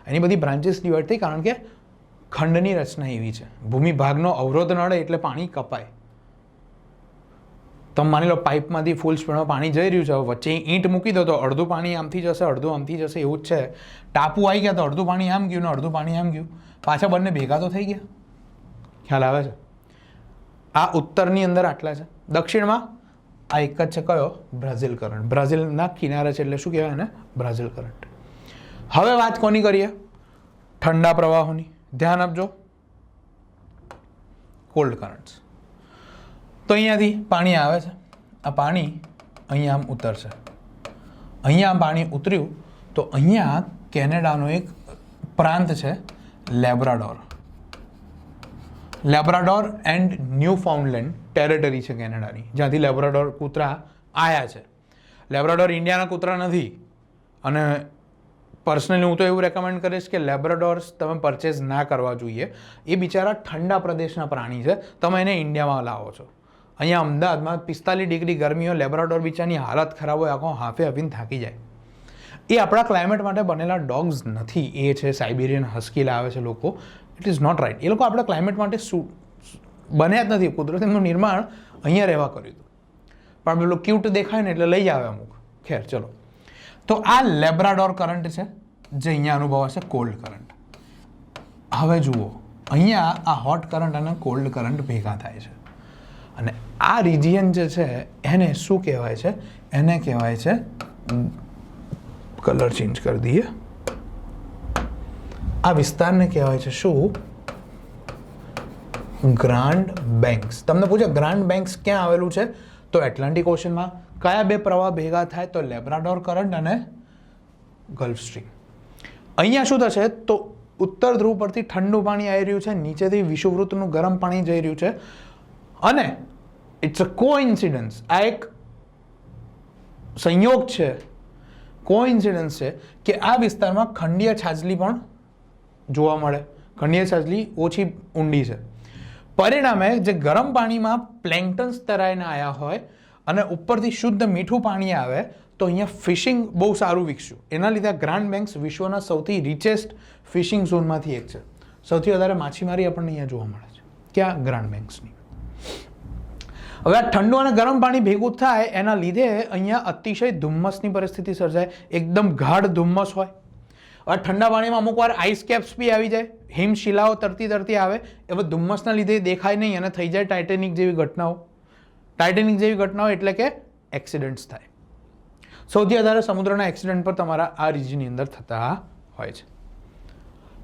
એની બધી બ્રાન્ચીસ ડિવાઈડ થઈ, કારણ કે ખંડની રચના એવી છે. ભૂમિ ભાગનો અવરોધ નડે એટલે પાણી કપાય. તમે માની લો પાઇપમાંથી ફૂલ સ્પીડમાં પાણી જઈ રહ્યું છે, વચ્ચે ઈંટ મૂકી દો તો અડધું પાણી આમથી જશે, અડધું આમથી જશે. એવું જ છે. ટાપુ આવી ગયા તો અડધું પાણી આમ ગયું ને અડધું પાણી આમ ગયું, પાછા બંને ભેગા તો થઈ ગયા. ખ્યાલ આવે છે? આ ઉત્તરની અંદર આટલા છે, દક્ષિણમાં આ એક જ છે. કયો? Brazil current. બ્રાઝિલના કિનારે છે એટલે શું કહેવાય એને? Brazil current. હવે વાત કોની કરીએ? ઠંડા પ્રવાહોની. ધ્યાન આપજો, કોલ્ડ કરંટ્સ. તો અહીંયાથી પાણી આવે છે, આ પાણી અહીંયા આમ ઉતરશે. અહીંયા આમ પાણી ઉતર્યું તો અહીંયા કેનેડાનો એક પ્રાંત છે લેબ્રાડોર. લેબ્રાડોર એન્ડ ન્યૂફાઉન્ડલેન્ડ ટેરેટરી છે કેનેડાની, જ્યાંથી લેબ્રાડોર કૂતરા આવ્યા છે. લેબ્રાડોર ઇન્ડિયાના કૂતરા નથી. અને પર્સનલી હું તો એવું રેકમેન્ડ કરીશ કે લેબ્રાડોર્સ તમે પરચેઝ ના કરવા જોઈએ. એ બિચારા ઠંડા પ્રદેશના પ્રાણી છે, તમે એને ઇન્ડિયામાં લાવો છો. અહીંયા અમદાવાદમાં 45 ડિગ્રી ગરમી હોય, લેબ્રાડોર બિચારની હાલત ખરાબ હોય, આખો હાફે હાફીને થાકી જાય. એ આપણા ક્લાઇમેટ માટે બનેલા ડોગ્સ નથી. એ છે સાઇબેરિયન હસ્કી લાવે છે લોકો. It is not right. એ લોકો આપણા ક્લાઇમેટ માટે બન્યા જ નથી. કુદરત એમનું નિર્માણ અહીંયા રહેવા કર્યું હતું, પણ પેલું ક્યુટ દેખાય ને એટલે લઈ આવે અમુક. ખેર, ચલો. તો આ લેબ્રાડોર કરંટ છે જે અહીંયા અનુભવાશે કોલ્ડ કરંટ. હવે જુઓ, અહીંયા આ હોટ કરંટ અને કોલ્ડ કરંટ ભેગા થાય છે અને આ રિજિયન જે છે એને શું કહેવાય છે? એને કહેવાય છે, કલર ચેન્જ કરી દઈએ, આ વિસ્તારને કહેવાય છે શું? Grand banks. તમને પૂછે ગ્રાન્ડ બેંક્સ ક્યાં આવેલું છે? તો એટલાન્ટિક ઓશનમાં. કયા બે પ્રવાહ ભેગા થાય? તો લેબ્રાડોર કરંટ અને ગલ્ફ સ્ટ્રીમ. અહીંયા શું થશે? તો ઉત્તર ધ્રુવ પરથી ઠંડુ પાણી આવી રહ્યું છે, નીચેથી વિષુવવૃત્તનું ગરમ પાણી જઈ રહ્યું છે, અને ઇટ્સ અ કોઇન્સિડન્સ. આ એક સંયોગ છે, કોઇન્સિડન્સ છે કે આ વિસ્તારમાં ખંડીય છાજલી પણ જોવા મળે. ખંડીય છાજલી ઓછી ઊંડી છે. પરિણામે જે ગરમ પાણીમાં પ્લેન્કટન્સ તરાઈને આવ્યા હોય અને ઉપરથી શુદ્ધ મીઠું પાણી આવે તો અહીંયા ફિશિંગ બહુ સારું વિકસ્યું. એના લીધે ગ્રાન્ડ બેંક્સ વિશ્વના સૌથી રિચેસ્ટ ફિશિંગ ઝોનમાંથી એક છે. સૌથી વધારે માછીમારી આપણને અહીંયા જોવા મળે છે. ક્યાં? ગ્રાન્ડ બેંક્સની. હવે આ ઠંડુ અને ગરમ પાણી ભેગું થાય એના લીધે અહીંયા અતિશય ધુમ્મસની પરિસ્થિતિ સર્જાય. એકદમ ગાઢ ધુમ્મસ હોય. હવે ઠંડા પાણીમાં અમુક વાર આઈસ કેપ્સ બી આવી જાય, હિમશિલાઓ તરતી આવે. હવે ધુમ્મસના લીધે દેખાય નહીં અને થઈ જાય ટાઇટેનિક જેવી ઘટનાઓ. ટાઇટેનિક જેવી ઘટનાઓ એટલે કે એક્સિડન્ટ્સ થાય. સૌથી વધારે સમુદ્રના એક્સિડન્ટ પર તમારા આ રિજનની અંદર થતા હોય છે.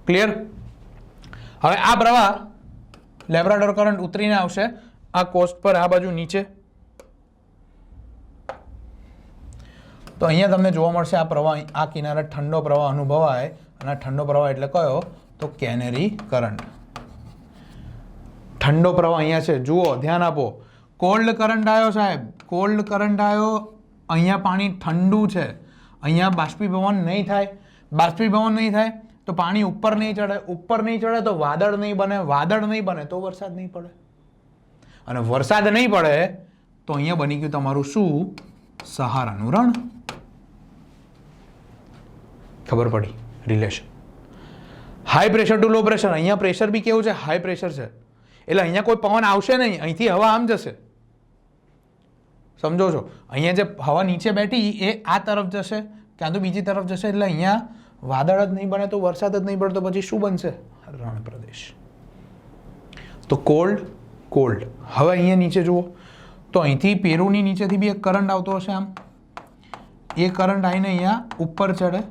ક્લિયર? હવે આ પ્રવાહ લેબ્રાડોર કરંટ ઉતરીને આવશે આ કોસ્ટ પર, આ બાજુ નીચે. તો અહીંયા તમને જોવા મળશે આ પ્રવાહ, આ કિનારે ઠંડો પ્રવાહ અનુભવાય. અને ઠંડો પ્રવાહ એટલે કયો? તો કેનેરી કરંટ. ઠંડો પ્રવાહ અહીંયા છે. જુઓ, ધ્યાન આપો. કોલ્ડ કરંટ આવ્યો સાહેબ, કોલ્ડ કરંટ આવ્યો. અહીંયા પાણી ઠંડુ છે, અહીંયા બાષ્પીભવન નહીં થાય. બાષ્પીભવન નહીં થાય તો પાણી ઉપર નહીં ચડે. ઉપર નહીં ચડે તો વાદળ નહીં બને. વાદળ નહીં બને તો વરસાદ નહીં પડે. અને વરસાદ નહીં પડે તો અહીંયા બની ગયું તમારું શું? સહારાનું રણ. ખબર પડી relation? High pressure two low pressure. અહીંયા પ્રેશર બી કેવું છે? હાઈ પ્રેશર છે. એટલે અહીંયા કોઈ પવન આવશે નહીં, અહીંથી હવા આમ જશે. સમજો છો? અહીંયા જે હવા નીચે બેઠી એ આ તરફ જશે, ક્યાં તો બીજી તરફ જશે. એટલે અહીંયા વાદળ જ નહીં બને તો વરસાદ જ નહીં પડે તો પછી શું બનશે? રણ પ્રદેશ. તો કોલ્ડ કોલ્ડ. હવે અહીંયા નીચે જુઓ તો અહીંથી પેરુની નીચેથી બી એક કરંટ આવતો હશે આમ. એ કરંટ આવીને અહીંયા ઉપર ચડે,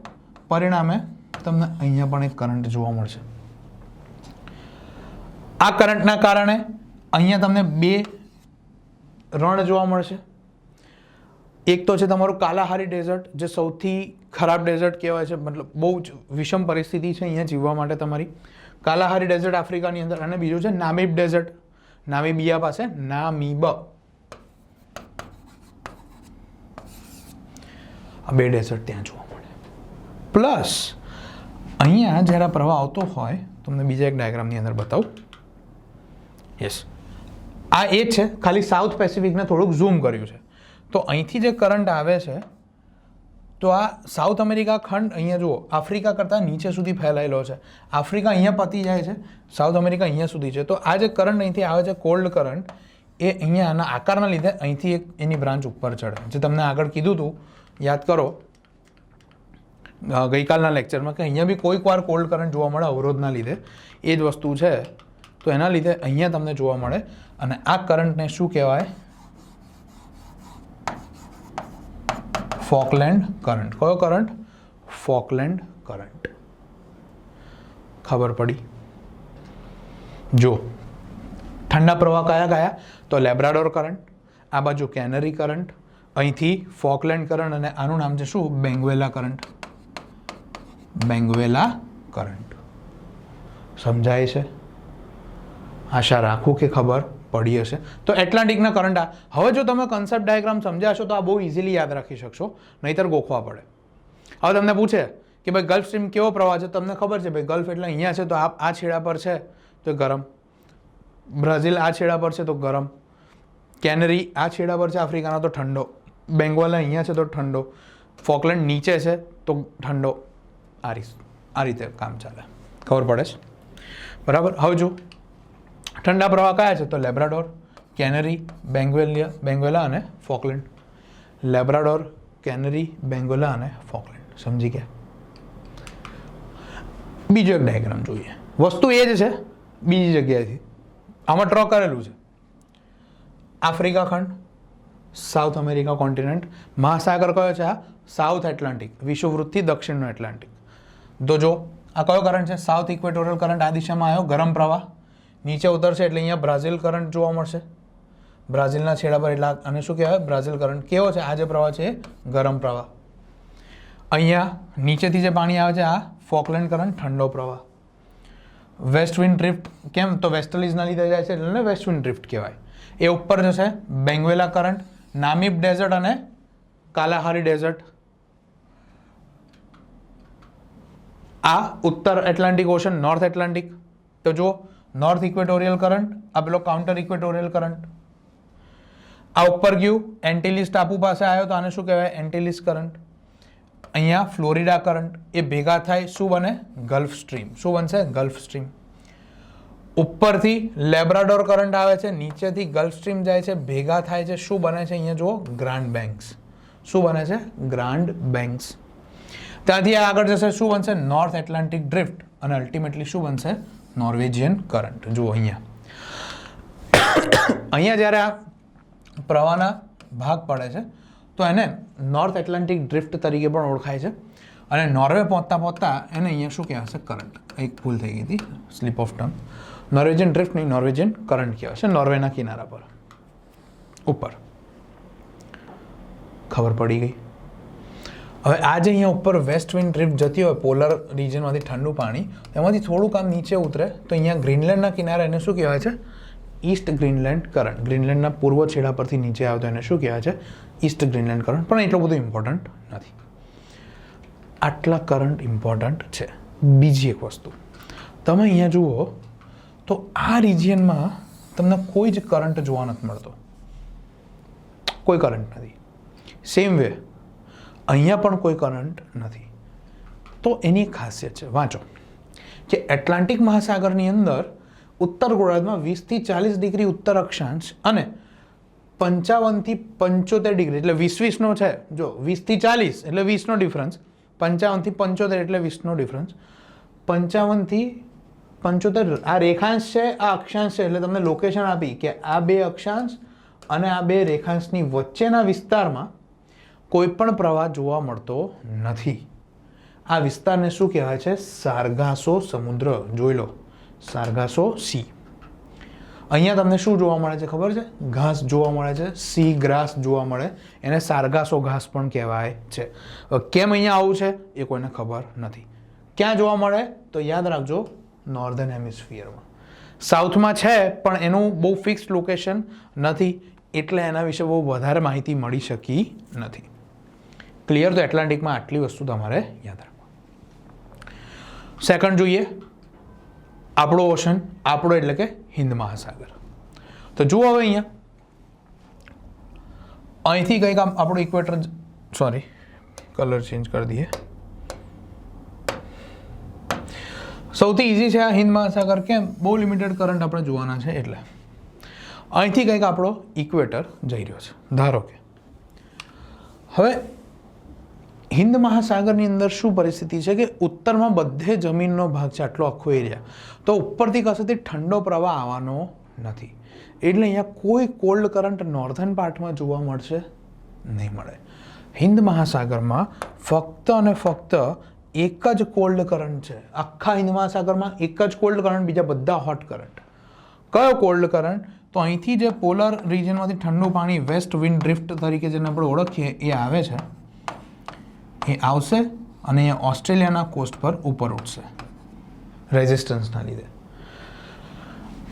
પરિણામે તમને અહીંયા પણ એક કરંટ જોવા મળશે. આ કરંટના કારણે અહીંયા તમને બે રણ જોવા મળશે. એક તો છે તમારું કાલાહારી ડેઝર્ટ, જે સૌથી ખરાબ ડેઝર્ટ કહેવાય છે, મતલબ બહુ જ વિષમ પરિસ્થિતિ છે અહીંયા જીવવા માટે તમારી. કાલાહારી ડેઝર્ટ આફ્રિકાની અંદર. અને બીજું છે નામીબ ડેઝર્ટ, નામીબિયા પાસે, નામીબ. આ બે ડેઝર્ટ ત્યાં જોવા મળે. પ્લસ અહીંયા જ્યારે પ્રવાહ આવતો હોય, તમને બીજા એક ડાયાગ્રામની અંદર બતાવું. યસ, આ એ છે, ખાલી સાઉથ પેસિફિકને થોડુંક ઝૂમ કર્યું છે. તો અહીંથી જે કરંટ આવે છે, તો આ સાઉથ અમેરિકા ખંડ અહીંયા જુઓ આફ્રિકા કરતાં નીચે સુધી ફેલાયેલો છે. આફ્રિકા અહીંયા પતી જાય છે, સાઉથ અમેરિકા અહીંયા સુધી છે. તો આ જે કરંટ અહીંથી આવે છે, કોલ્ડ કરંટ, એ અહીંયા આના આકારના લીધે અહીંથી એક એની બ્રાન્ચ ઉપર ચડે. જે તમને આગળ કીધું હતું, યાદ કરો ગઈકાલના લેક્ચરમાં, કે અહીંયા બી કોઈક વાર કોલ્ડ કરંટ જોવા મળે અવરોધના લીધે. એ જ વસ્તુ છે. તો એના લીધે અહીંયા તમને જોવા મળે. અને આ કરંટને શું કહેવાય? ફોકલેન્ડ કરંટ. કયો કરંટ? ફોકલેન્ડ કરંટ. ખબર પડી? જો ઠંડા પ્રવાહ કયા કયા? તો લેબ્રાડોર કરંટ, આ બાજુ કેનરી કરંટ, અહીંથી ફોકલેન્ડ કરંટ, અને આનું નામ છે શું? બેંગ્વેલા કરંટ. બેંગ્વેલા કરંટ. સમજાય છે? આશા રાખું કે ખબર પડી હશે. તો એટલાન્ટિકના કરંટ આ. હવે જો તમે કન્સેપ્ટ ડાયાગ્રામ સમજાશો તો આ બહુ ઇઝીલી યાદ રાખી શકશો, નહીંતર ગોખવા પડે. હવે તમને પૂછે કે ભાઈ ગલ્ફ સ્ટ્રીમ કેવો પ્રવાહ છે, તમને ખબર છે ભાઈ ગલ્ફ એટલે અહીંયા છે, તો આ છેડા પર છે તો ગરમ, બ્રાઝિલ આ છેડા પર છે તો ગરમ, કેનરી આ છેડા પર છે આફ્રિકાનો તો ઠંડો, બેંગ્વાલા અહીંયા છે તો ઠંડો, ફોકલેન્ડ નીચે છે તો ઠંડો. આ રીતે કામ ચાલે. ખબર પડે છે? બરાબર. હવે જો ઠંડા પ્રવાહ કયા છે? તો લેબ્રાડોર, કેનરી, બેંગ્વેલા અને ફોકલેન્ડ. લેબ્રાડોર, કેનરી, બેંગ્વેલા અને ફોકલેન્ડ. સમજી ગયા? બીજો એક ડાયાગ્રામ જોઈએ. વસ્તુ એ જ છે, બીજી જગ્યાએથી. આમાં ડ્રો કરેલું છે. આફ્રિકા ખંડ, સાઉથ અમેરિકા કોન્ટિનેન્ટ, મહાસાગર કયો છે? આ સાઉથ એટલાન્ટિક, વિષુવવૃત્તથી દક્ષિણનો એટલાન્ટિક. તો જો આ કયો કરંટ છે? South equatorial current. આ દિશામાં આવ્યો ગરમ પ્રવાહ, નીચે ઉતરશે એટલે અહીંયા બ્રાઝિલ કરંટ જોવા મળશે. બ્રાઝિલના છેડા પર, એટલે આને શું કહેવાય? Brazil current. કેવો છે? આ જે પ્રવાહ છે એ ગરમ પ્રવાહ. અહીંયા નીચેથી જે પાણી આવે છે, આ ફોકલેન્ડ કરંટ, ઠંડો પ્રવાહ. West wind drift. કેમ? તો વેસ્ટર્લીઝના લીધે જાય છે એટલે વેસ્ટ વિન્ડ ડ્રિફ્ટ કહેવાય. એ ઉપર જશે બેંગ્વેલા કરંટ, નામીબ ડેઝર્ટ અને કાલાહારી ડેઝર્ટ. આ ઉત્તર એટલાન્ટિક ઓશન, નોર્થ એટલાન્ટિક. તો જુઓ નોર્થ ઇક્વેટોરિયલ કરંટ, આ પેલો કાઉન્ટર ઇક્વેટોરિયલ કરંટ. આ ઉપર ગયું એન્ટિલિસ ટાપુ પાસે આવ્યો તો આને શું કહેવાય? એન્ટિલિસ કરંટ. અહીંયા ફ્લોરિડા કરંટ. એ ભેગા થાય શું બને? Gulf stream. શું બનશે? Gulf stream. ઉપરથી લેબ્રાડોર કરંટ આવે છે, નીચેથી ગલ્ફ સ્ટ્રીમ જાય છે, ભેગા થાય છે, શું બને છે? અહીંયા જુઓ ગ્રાન્ડ બેંક્સ. શું બને છે? Grand banks. ત્યાંથી આગળ જશે, શું બનશે? North Atlantic drift. અને અલ્ટિમેટલી શું બનશે? Norwegian current. જુઓ અહીંયા જ્યારે આ પ્રવાહના ભાગ પડે છે તો એને નોર્થ એટલાન્ટિક ડ્રિફ્ટ તરીકે પણ ઓળખાય છે. અને નોર્વે પહોંચતા એને અહીંયા શું કહેવાશે? કરંટ. એક ભૂલ થઈ ગઈ હતી, slip of tongue. Norwegian drift નહીં, નોર્વેજિયન કરંટ કહેવાય છે. નોર્વેના કિનારા પર ઉપર. ખબર પડી ગઈ? હવે આ જે અહીંયા ઉપર વેસ્ટ વિન્ડ ડ્રિફ્ટ જતી હોય, પોલર રિજનમાંથી ઠંડુ પાણી, એમાંથી થોડુંક આમ નીચે ઉતરે તો અહીંયા ગ્રીનલેન્ડના કિનારે એને શું કહેવાય છે? East Greenland current. ગ્રીનલેન્ડના પૂર્વ છેડા પરથી નીચે આવતો એને શું કહેવાય છે? East Greenland current. પણ એટલું બધું ઇમ્પોર્ટન્ટ નથી. આટલા કરંટ ઇમ્પોર્ટન્ટ છે. બીજી એક વસ્તુ તમે અહીંયા જુઓ તો આ રિજિયનમાં તમને કોઈ જ કરંટ જોવા નથી મળતો. કોઈ કરંટ નથી. સેમ વે અહીંયા પણ કોઈ કરંટ નથી. તો એની ખાસિયત છે, વાંચો, કે એટલાન્ટિક મહાસાગરની અંદર ઉત્તર ગોળાર્ધમાં 20 થી 40 ડિગ્રી ઉત્તર અક્ષાંશ અને 55 થી 75 ડિગ્રી એટલે 20-20નો છે. જો 20 થી 40 એટલે 20નો ડિફરન્સ, 55 થી 75 એટલે 20નો ડિફરન્સ, 55 થી 75 આ રેખાંશ છે, આ અક્ષાંશ છે, એટલે તમને લોકેશન આપી કે આ બે અક્ષાંશ અને આ બે રેખાંશની વચ્ચેના વિસ્તારમાં કોઈ પણ પ્રવાહ જોવા મળતો નથી. આ વિસ્તારને શું કહેવાય છે? સારગાસો સમુદ્ર. જોઈ લો, સારગાસો સી. અહીંયા તમને શું જોવા મળે છે ખબર છે? ઘાસ જોવા મળે છે, સી ગ્રાસ જોવા મળે, એને સારગાસો ઘાસ પણ કહેવાય છે. કેમ અહીંયા આવું છે એ કોઈને ખબર નથી. ક્યાં જોવા મળે તો યાદ રાખજો, નોર્ધન હેમિસ્ફિયરમાં. સાઉથમાં છે પણ એનું બહુ ફિક્સ લોકેશન નથી, એટલે એના વિશે બહુ વધારે માહિતી મળી શકી નથી. ક્લિયર? તો એટલાન્ટિકમાં આટલી વસ્તુ તમારે યાદ રાખવા. સેકન્ડ જોઈએ, આપણો ઓશન. આપણો એટલે કે હિન્દ મહાસાગર. તો જુઓ હવે અહીંયા અહીંથી કંઈક આમ આપણો ઇક્વેટર, સોરી કલર ચેન્જ કરી દઈએ. સૌથી ઇઝી છે આ હિન્દ મહાસાગર. કેમ? બહુ લિમિટેડ કરંટ આપણે જોવાના છે એટલે. અહીંથી કંઈક આપણો ઇક્વેટર જઈ રહ્યો છે ધારો કે. હવે હિન્દ મહાસાગરની અંદર શું પરિસ્થિતિ છે કે ઉત્તરમાં બધે જમીનનો ભાગ છે, આટલો આખો એરિયા, તો ઉપરથી કશેથી ઠંડો પ્રવાહ આવવાનો નથી, એટલે અહીંયા કોઈ કોલ્ડ કરંટ નોર્ધન પાર્ટમાં જોવા મળશે નહીં મળે. હિન્દ મહાસાગરમાં ફક્ત અને ફક્ત એક જ કોલ્ડ કરંટ છે. આખા હિન્દ મહાસાગરમાં એક જ કોલ્ડ કરંટ, બીજા બધા હોટ કરંટ. કયો કોલ્ડ કરંટ? તો અહીંથી જે પોલર રિજનમાંથી ઠંડુ પાણી વેસ્ટ વિન્ડ ડ્રિફ્ટ તરીકે જેને આપણે ઓળખીએ એ આવે છે, એ આવશે અને અહીંયા ઓસ્ટ્રેલિયાના કોસ્ટ પર ઉપર ઉઠશે રેઝિસ્ટન્સના લીધે.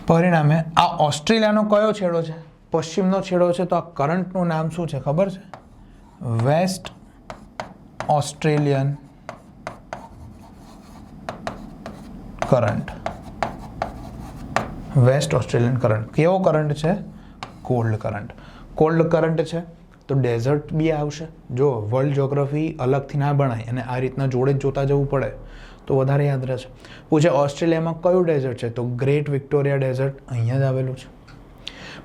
પરિણામે આ ઓસ્ટ્રેલિયાનો કયો છેડો છે? પશ્ચિમનો છેડો છે. તો આ કરંટનું નામ શું છે ખબર છે? West Australian current. West Australian current. કેવો કરંટ છે? Cold current. કોલ્ડ કરંટ છે તો ડેઝર્ટ બી આવશે. જો વર્લ્ડ જ્યોગ્રાફી અલગથી ના ભણાય અને આ રીતના જોડે જ જોતા જવું પડે તો વધારે યાદ રહેશે. પૂછે ઓસ્ટ્રેલિયામાં કયું ડેઝર્ટ છે? તો ગ્રેટ વિક્ટોરિયા ડેઝર્ટ અહીંયા જ આવેલું છે.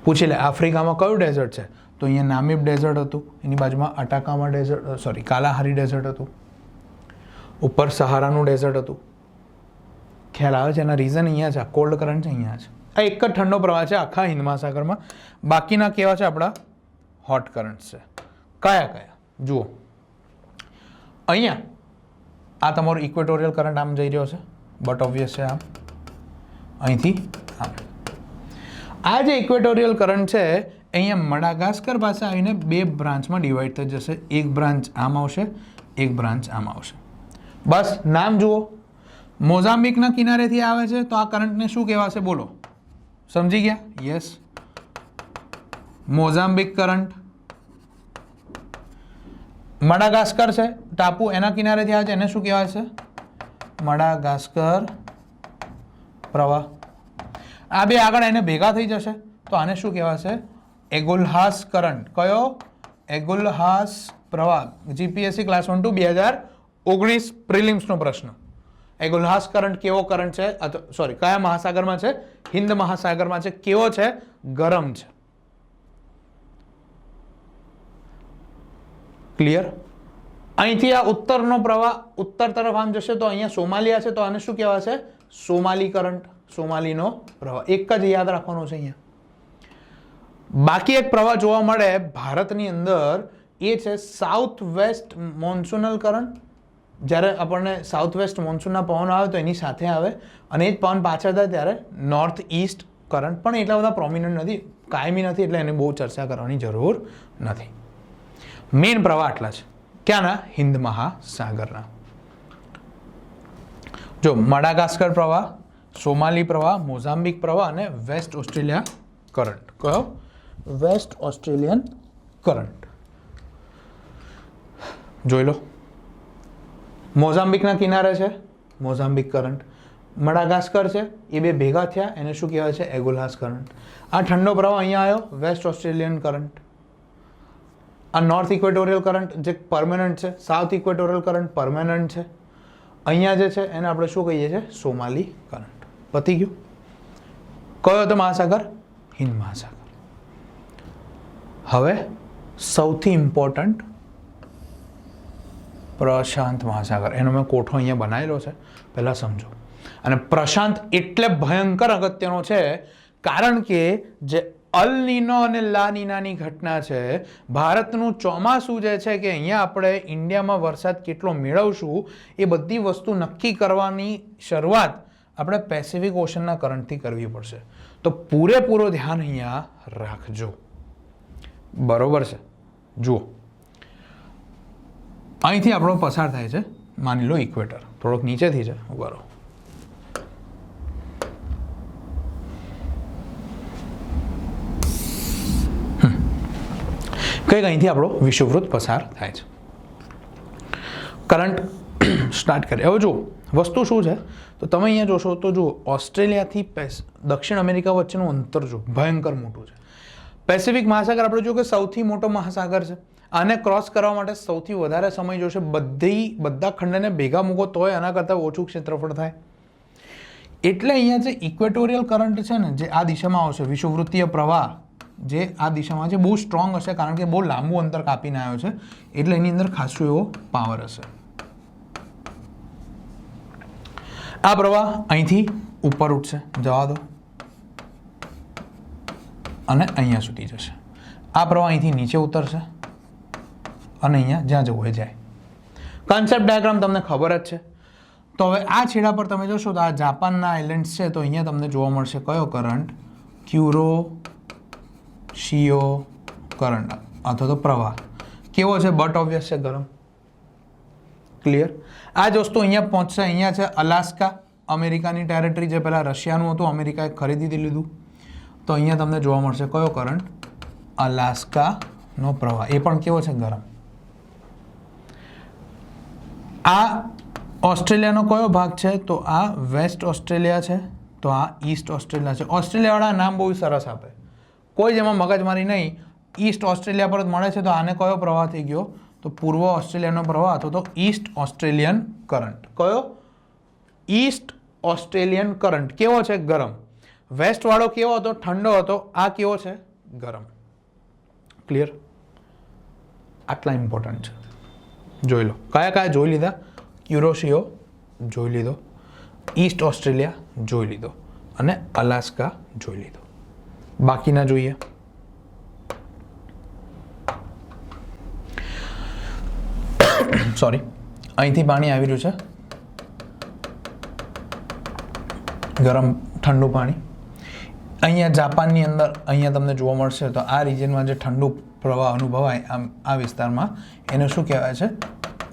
પૂછી લે આફ્રિકામાં કયું ડેઝર્ટ છે? તો અહીંયા નામીબ ડેઝર્ટ હતું, એની બાજુમાં અટાકામા ડેઝર્ટ, સોરી કાલાહારી ડેઝર્ટ હતું, ઉપર સહારાનું ડેઝર્ટ હતું. ખ્યાલ આવે છે? એના રીઝન અહીંયા છે, કોલ્ડ કરંટ છે અહીંયા છે. આ એક જ ઠંડો પ્રવાહ છે આખા હિન્દ મહાસાગરમાં. બાકીના કેવા છે? આપણા હોટ કરંટ છે. કયા કયા? જુઓ અહીંયા આ તમારો ઇક્વેટોરિયલ કરંટ આમ જઈ રહ્યો છે, બટ ઓબ્વિયસ છે આમ, અહીંથી આમ. આ જે ઇક્વેટોરિયલ કરંટ છે અહીંયા મડાગાસ્કર પાસે આવીને બે બ્રાન્ચમાં ડિવાઈડ થઈ જશે. એક બ્રાન્ચ આમ આવશે, એક બ્રાન્ચ આમ આવશે. બસ નામ જુઓ. મોઝામ્બિકના કિનારેથી આવે છે તો આ કરંટને શું કહેવાશે? બોલો, સમજી ગયા? Yes, Mozambique current. મડાગાસ્કર છે ટાપુ, એના કિનારેથી આવે છે, એને શું કહેવાય છે? મડાગાસ્કર પ્રવાહ. આ બે આગળ એને ભેગા થઈ જશે તો આને શું કહેવાશે? એગોલ્હાસ કરંટ. કયો? એગોલ્હાસ પ્રવાહ. જીપીએસસી ક્લાસ 1 2 2019 પ્રિલિમ્સનો પ્રશ્ન. એગોલ્હાસ કરંટ કેવો કરંટ છે? સોરી, કયા મહાસાગરમાં છે? હિન્દ મહાસાગરમાં છે. કેવો છે? ગરમ છે. ક્લિયર? અહીંથી આ ઉત્તરનો પ્રવાહ ઉત્તર તરફ આમ જશે તો અહીંયા સોમાલિયા છે તો આને શું કહેવાશે? Somali current. સોમાલીનો પ્રવાહ. એક જ યાદ રાખવાનો છે અહીંયા. બાકી એક પ્રવાહ જોવા મળે ભારતની અંદર, એ છે સાઉથ વેસ્ટ મોન્સુનલ કરંટ. જ્યારે આપણને સાઉથ વેસ્ટ મોન્સૂનના પવન આવે તો એની સાથે આવે અને એ જ પવન પાછળ થાય ત્યારે નોર્થ ઈસ્ટ કરંટ. પણ એટલા બધા પ્રોમિનન્ટ નથી, કાયમી નથી, એટલે એને બહુ ચર્ચા કરવાની જરૂર નથી. મેઇન પ્રવાહ આટલા છે. ક્યાંના? હિન્દ મહાસાગરના. જો મડાગાસ્કર પ્રવાહ, સોમાલી પ્રવાહ, મોઝામ્બિક પ્રવાહ અને વેસ્ટ ઓસ્ટ્રેલિયા કરંટ. કયો? West Australian current. જોઈ લો. મોઝામ્બિકના કિનારે છે મોઝામ્બિક કરંટ. મડાગાસ્કર છે, એ બે ભેગા થયા, એને શું કહેવાય છે? એગોલ્હાસ કરંટ. આ ઠંડો પ્રવાહ અહીંયા આવ્યો, વેસ્ટ ઓસ્ટ્રેલિયન કરંટ. આ નોર્થ ઇક્વેટોરિયલ કરંટ જે પરમેનન્ટ છે, સાઉથ ઇક્વેટોરિયલ કરંટ પરમેનન્ટ છે. અહીંયા જે છે એને આપણે શું કહીએ છીએ? Somali current. પતી ગયું. કયો હતો મહાસાગર? હિન્દ મહાસાગર. હવે સૌથી ઇમ્પોર્ટન્ટ પ્રશાંત મહાસાગર. એનો મેં કોઠો અહીંયા બનાવેલો છે, પહેલાં સમજો. અને પ્રશાંત એટલે ભયંકર અગત્યનો છે કારણ કે જે અલ નીનો અને લા નીનાની ઘટના છે, ભારતનું ચોમાસું જે છે કે અહીંયા આપણે ઇન્ડિયામાં વરસાદ કેટલો મેળવશું એ બધી વસ્તુ નક્કી કરવાની શરૂઆત આપણે પેસિફિક ઓશનના કરંટથી કરવી પડશે. તો પૂરેપૂરો ધ્યાન અહીંયા રાખજો. બરોબર છે? જુઓ, અહીંથી આપણો પસાર થાય છે, માની લો ઇક્વેટર થોડોક નીચેથી છે, બરોબર. કંઈક અહીંથી આપણો વિષુવવૃત્ત પસાર થાય છે. કરંટ સ્ટાર્ટ કરે. હવે જુઓ વસ્તુ શું છે, તો તમે અહીંયા જોશો તો જુઓ ઓસ્ટ્રેલિયાથી દક્ષિણ અમેરિકા વચ્ચેનું અંતર જો ભયંકર મોટું છે. પેસિફિક મહાસાગર આપણે જો કે સૌથી મોટો મહાસાગર છે. આને ક્રોસ કરવા માટે સૌથી વધારે સમય જોશે. બધા ખંડને ભેગા મૂકો તોય આના કરતાં ઓછું ક્ષેત્રફળ થાય. એટલે અહીંયા જે ઇક્વેટોરિયલ કરંટ છે ને, જે આ દિશામાં આવશે, વિષુવવૃત્તીય પ્રવાહ જે આ દિશામાં છે, બહુ સ્ટ્રોંગ હશે કારણ કે બહુ લાંબુ અંતર કાપીને આવ્યો છે, એટલે એની અંદર ખાસો એવો પાવર હશે. આ પ્રવાહ અહીંથી ઉપર ઉઠશે, જવા દો, અને અહીંયા સુધી જશે. આ પ્રવાહ અહીંથી નીચે ઉતરશે અને અહીંયા જ્યાં જવું હોય જાય. કન્સેપ્ટ ડાયાગ્રામ તમને ખબર જ છે. તો હવે આ છેડા પર તમે જોશો તો આ જાપાનના આઇલેન્ડ્સ છે, તો અહીંયા તમને જોવા મળશે કયો કરંટ? ક્યુરોશિયો કરંટ અથવા તો પ્રવાહ. કેવો છે? બટ ઓબ્વિયસ છે, ગરમ. ક્લિયર? આ જ વસ્તુ અહીંયા પહોંચશે. અહીંયા છે અલાસ્કા, અમેરિકાની ટેરેટરી, જે પહેલાં રશિયાનું હતું, અમેરિકાએ ખરીદી લીધું. તો અહીંયા તમને જોવા મળશે કયો કરંટ? અલાસ્કાનો પ્રવાહ. એ પણ કેવો છે? ગરમ. આ ઓસ્ટ્રેલિયાનો કયો ભાગ છે? તો આ વેસ્ટ ઓસ્ટ્રેલિયા છે, તો આ ઈસ્ટ ઓસ્ટ્રેલિયા છે. ઓસ્ટ્રેલિયાવાળા નામ બહુ સરસ આપે, કોઈ જેમાં મગજમારી નહીં. ઈસ્ટ ઓસ્ટ્રેલિયા પર જ મળે છે, તો આને કયો પ્રવાહ થઈ ગયો? તો પૂર્વ ઓસ્ટ્રેલિયાનો પ્રવાહ અથવા તો ઈસ્ટ ઓસ્ટ્રેલિયન કરંટ. કયો? East Australian current. કેવો છે? ગરમ. વેસ્ટવાળો કેવો હતો? ઠંડો હતો. આ કેવો છે? ગરમ. ક્લિયર? આટલા ઇમ્પોર્ટન્ટ છે, જોઈ લો. કયા કયા જોઈ લીધા? ક્યુરોશિયો જોઈ લીધો, ઈસ્ટ ઓસ્ટ્રેલિયા જોઈ લીધો, અને અલાસ્કા જોઈ લીધો. બાકીના જોઈએ. સોરી, અહીંથી પાણી આવી રહ્યું છે, ગરમ ઠંડુ પાણી. અહીંયા જાપાનની અંદર અહીંયા તમને જોવા મળશે. તો આ રિજિયનમાં જે ઠંડુ પ્રવાહ અનુભવાય આ વિસ્તારમાં, એને શું કહેવાય છે?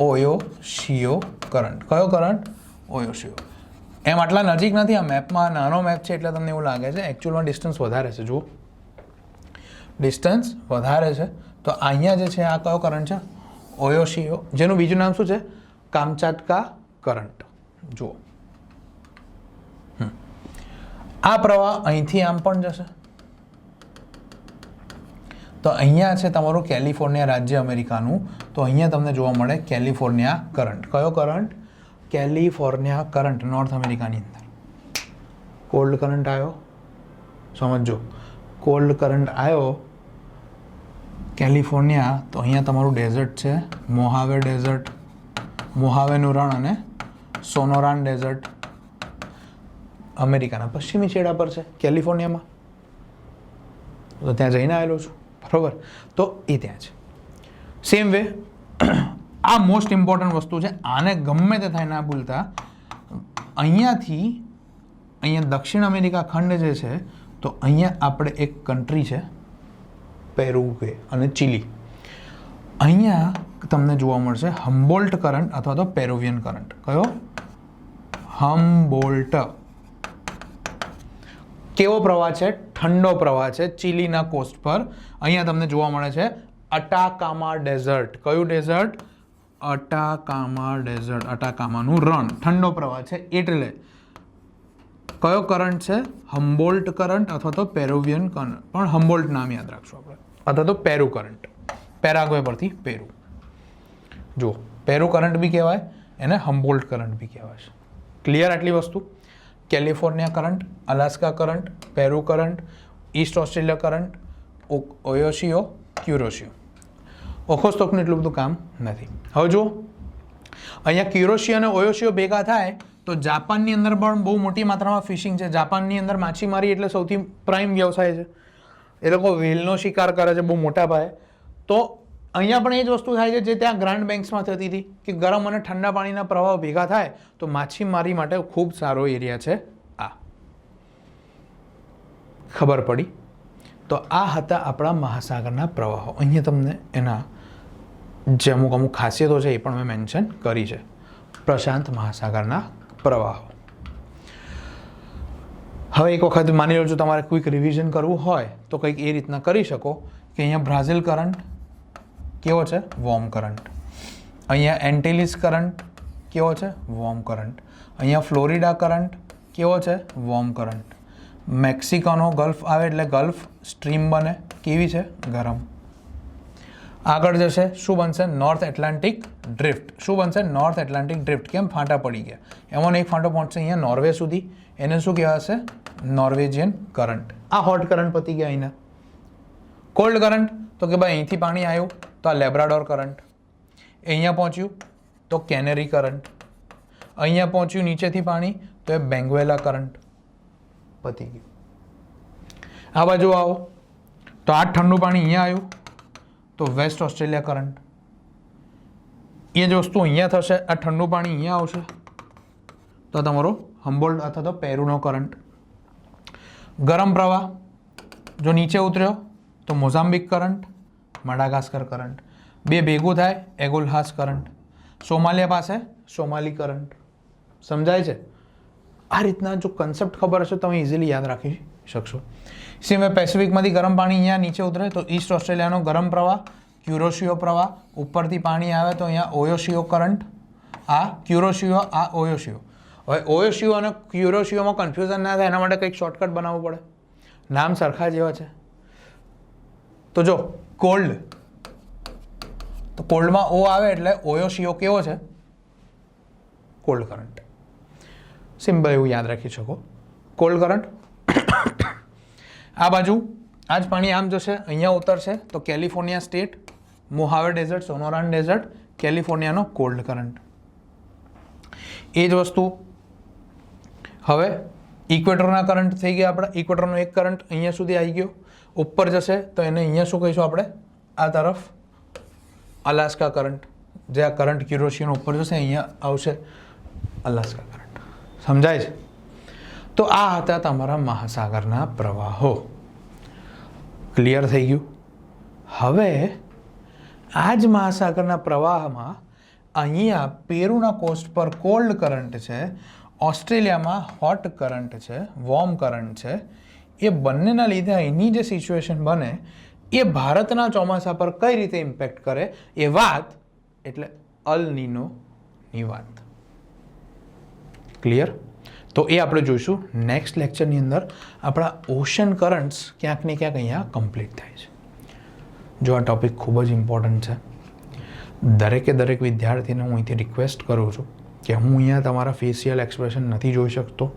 ઓયોશિયો કરંટ. કયો કરંટ? ઓયોશિયો. એમ આટલા નજીક નથી, આ મેપમાં નાનો મેપ છે એટલે તમને એવું લાગે છે, એકચ્યુઅલમાં ડિસ્ટન્સ વધારે છે. જુઓ, ડિસ્ટન્સ વધારે છે. તો અહીંયા જે છે આ કયો કરંટ છે? ઓયોશિયો, જેનું બીજું નામ શું છે? કામચાટકા કરંટ. જુઓ, આ પ્રવાહ અહીંથી આમ પણ જશે. તો અહીંયા છે તમારું કેલિફોર્નિયા રાજ્ય અમેરિકાનું. તો અહીંયા તમને જોવા મળે કેલિફોર્નિયા કરંટ. કયો કરંટ? કેલિફોર્નિયા કરંટ, નોર્થ અમેરિકાની અંદર. કોલ્ડ કરંટ આવ્યો, સમજો, કોલ્ડ કરંટ આવ્યો કેલિફોર્નિયા. તો અહીંયા તમારું ડેઝર્ટ છે, મોહાવે ડેઝર્ટ, મોહાવેનું રણ, અને સોનોરાન ડેઝર્ટ અમેરિકાના પશ્ચિમી છેડા પર છે, કેલિફોર્નિયામાં. તો ત્યાં જઈને આવેલો છું, બરાબર. તો એ ત્યાં છે. સેમ વે આ મોસ્ટ ઇમ્પોર્ટન્ટ વસ્તુ છે, આને ગમે તે થાય ના ભૂલતા. અહીંયાથી અહીંયા દક્ષિણ અમેરિકા ખંડ જે છે, તો અહીંયા આપણે એક કન્ટ્રી છે પેરુગ્વે અને ચીલી. અહીંયા તમને જોવા મળશે હમ્બોલ્ટ કરંટ અથવા તો પેરુવિયન કરંટ. કયો? હમ્બોલ્ટ. કેવો પ્રવાહ છે? ઠંડો પ્રવાહ છે, ચીલીના કોસ્ટ પર. અહીંયા તમને જોવા મળે છે અટાકામા ડેઝર્ટ. કયું ડેઝર્ટ? અટાકામા ડેઝર્ટ, અટાકામાનું રણ. ઠંડો પ્રવાહ છે, એટલે કયો કરંટ છે? હમ્બોલ્ટ કરંટ અથવા તો પેરુવિયન કરંટ. પણ હમ્બોલ્ટ નામ યાદ રાખશું આપણે, અથવા તો પેરુ કરંટ. પેરાગ્વે પરથી પેરુ. જુઓ, પેરુ કરંટ બી કહેવાય, એને હમ્બોલ્ટ કરંટ બી કહેવાય છે. ક્લિયર આટલી વસ્તુ? California current, Alaska current, Peru current, East Australia current, Oyashio, Kuroshio. ઓખોસ્તોકનું એટલું બધું કામ નથી. હવે જુઓ, અહીંયા ક્યુરોશિયો અને ઓયોશિયો ભેગા થાય તો જાપાનની અંદર પણ બહુ મોટી માત્રામાં ફિશિંગ છે. જાપાનની અંદર માછીમારી એટલે સૌથી પ્રાઇમ વ્યવસાય છે. એ લોકો વ્હેલનો શિકાર કરે છે બહુ મોટા પાયે. તો અહીંયા પણ એ જ વસ્તુ થાય છે જે ત્યાં ગ્રાન્ડ બેંક્સમાં થતી હતી કે ગરમ અને ઠંડા પાણીના પ્રવાહ ભેગા થાય તો માછીમારી માટે ખૂબ સારો એરિયા છે આ. ખબર પડી? તો આ હતા આપણા મહાસાગરના પ્રવાહો. અહીંયા તમને એના જે અમુક ખાસિયતો છે એ પણ મેં મેન્શન કરી છે. પ્રશાંત મહાસાગરના પ્રવાહો. હવે એક વખત માની લો જો તમારે ક્વિક રિવિઝન કરવું હોય તો કંઈક એ રીતના કરી શકો કે અહીંયા બ્રાઝિલ કરંટ કેવો છે? Warm current. અહીંયા એન્ટિલિસ કરંટ કેવો છે? Warm current. અહીંયા ફ્લોરિડા કરંટ કેવો છે? Warm current. મેક્સિકોનો ગલ્ફ આવે એટલે ગલ્ફ સ્ટ્રીમ બને. કેવી છે? ગરમ. આગળ જશે શું બનશે? North Atlantic drift. શું બનશે? North Atlantic drift. કેમ? ફાંટા પડી ગયા. એમાં એક ફાંટો પહોંચશે અહીંયા નોર્વે સુધી. એને શું કહેવાશે? Norwegian current. આ હોટ કરંટ પતી ગયા. અહીંના કોલ્ડ કરંટ તો કે ભાઈ અહીંથી પાણી આવ્યું તો આ લેબ્રાડોર કરંટ. અહીંયા પહોંચ્યું તો કેનેરી કરંટ. અહીંયા પહોંચ્યું નીચેથી પાણી તો એ બેંગ્વેલા કરંટ. પતી ગયું. આ બાજુ આવો તો આ ઠંડુ પાણી અહીંયા આવ્યું તો વેસ્ટ ઓસ્ટ્રેલિયા કરંટ. એ જ વસ્તુ અહીંયા થશે. આ ઠંડુ પાણી અહીંયા આવશે તો તમારો હમ્બોલ્ટ અથવા તો પેરુનો કરંટ. ગરમ પ્રવાહ જો નીચે ઉતર્યો તો મોઝામ્બિક કરંટ, મડાગાસ્કર કરંટ. બે ભેગું થાય એગોલ્હાસ કરંટ. સોમાલિયા પાસે સોમાલી કરંટ. સમજાય છે? આ રીતના જો કન્સેપ્ટ ખબર હશે તો તમે ઇઝીલી યાદ રાખી શકશો. સિવાય પેસિફિકમાંથી ગરમ પાણી અહીંયા નીચે ઉતરે તો ઈસ્ટ ઓસ્ટ્રેલિયાનો ગરમ પ્રવાહ, ક્યુરોશિયો પ્રવાહ. ઉપરથી પાણી આવે તો અહીંયા ઓયોશિયો કરંટ. આ ક્યુરોશિયો, આ ઓયોશિયો. હવે ઓયોશિયો અને ક્યુરોશિયોમાં કન્ફ્યુઝન ના થાય એના માટે કંઈક શોર્ટકટ બનાવવું પડે. નામ સરખા જેવા છે. તો જો કોલ્ડ, તો કોલ્ડમાં ઓ આવે એટલે ઓયોશિયો કેવો છે? Cold current. સિમ્પલ એવું યાદ રાખી શકો. Cold current. આ બાજુ આ જ પાણી આમ જશે, અહીંયા ઉતરશે તો California state, Mohave desert, Sonoran desert, કેલિફોર્નિયાનો કોલ્ડ કરંટ. એ જ વસ્તુ હવે ઇક્વેટરના કરંટ થઈ ગયા આપણા. ઇક્વેટરનો એક કરંટ અહીંયા સુધી આવી ગયો. ઉપર જશે તો એને અહીંયા શું કહીશું આપણે? આ તરફ અલાસ્કા કરંટ. જે આ કરંટ ક્યુરોશિયાનો ઉપર જશે અહીંયા આવશે અલાસ્કા કરંટ. સમજાય છે? તો આ હતા તમારા મહાસાગરના પ્રવાહો. ક્લિયર થઈ ગયું? હવે આ જ મહાસાગરના પ્રવાહમાં અહીંયા પેરુના કોસ્ટ પર કોલ્ડ કરંટ છે, ઓસ્ટ્રેલિયામાં હોટ કરંટ છે, વોર્મ કરંટ છે. એ બંનેના લીધે અહીંની જે સિચ્યુએશન બને એ ભારતના ચોમાસા પર કઈ રીતે ઇમ્પેક્ટ કરે એ વાત, એટલે અલ નીનોની વાત. ક્લિયર? તો એ આપણે જોઈશું નેક્સ્ટ લેક્ચરની અંદર. આપણા ઓશન કરન્ટ્સ ક્યાંક ને ક્યાંક અહીંયા કમ્પ્લીટ થાય છે. જો આ ટોપિક ખૂબ જ ઇમ્પોર્ટન્ટ છે. દરેક વિદ્યાર્થીને હું અહીંથી રિક્વેસ્ટ કરું છું કે હું અહીંયા તમારા ફેશિયલ એક્સપ્રેશન નથી જોઈ શકતો,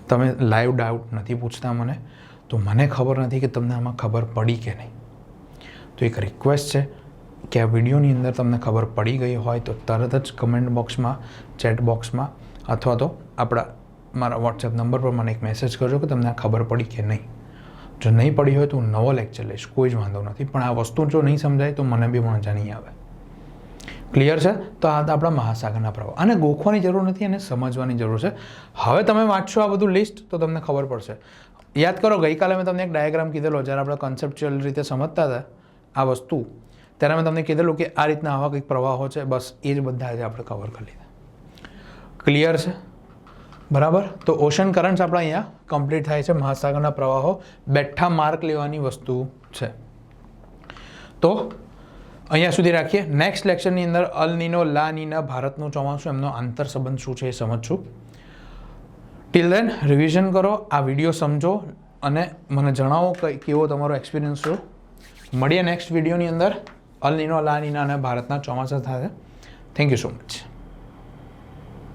તમે લાઈવ ડાઉટ નથી પૂછતા મને, તો મને ખબર નથી કે તમને આમાં ખબર પડી કે નહીં. તો એક રિક્વેસ્ટ છે કે આ વિડીયોની અંદર તમને ખબર પડી ગઈ હોય તો તરત જ કમેન્ટ બોક્સમાં, ચેટ બોક્સમાં અથવા તો મારા વોટ્સએપ નંબર પર મને એક મેસેજ કરજો કે તમને આ ખબર પડી કે નહીં. જો નહીં પડી હોય તો હું નવો લેક્ચર લઈશ, કોઈ જ વાંધો નથી. પણ આ વસ્તુ જો નહીં સમજાય તો મને બી મજા નહીં આવે. ક્લિયર છે? તો આ આપણા મહાસાગરના પ્રવાહ. આને ગોખવાની જરૂર નથી, અને સમજવાની જરૂર છે. હવે તમે વાંચશો આ બધું લિસ્ટ તો તમને ખબર પડશે. યાદ કરો ગઈકાલે મેં તમને એક ડાયાગ્રામ કીધેલો જ્યારે આપણે કન્સેપ્ચ્યુઅલ રીતે સમજતા હતા આ વસ્તુ, ત્યારે મેં તમને કીધેલું કે આ રીતના આવા કંઈક પ્રવાહો છે. બસ એ જ બધા આજે આપણે કવર કરી લીધા. ક્લિયર છે? બરાબર. તો ઓશન કરન્ટ્સ આપણા અહીંયા કમ્પ્લીટ થાય છે. મહાસાગરના પ્રવાહો બેઠા માર્ક લેવાની વસ્તુ છે. તો અહીંયા સુધી રાખીએ. નેક્સ્ટ લેક્ચરની અંદર અલ નીનો, લા નીના, ભારતનું ચોમાસું, એમનો આંતર સંબંધ શું છે એ સમજશું. ટિલ દેન રિવિઝન કરો, આ વિડીયો સમજો અને મને જણાવો કેવો તમારો એક્સપિરિયન્સ છો. મળીએ નેક્સ્ટ વિડીયોની અંદર. અલ નીનો, લા નીના અને ભારતના ચોમાસા થાય. Thank you so much.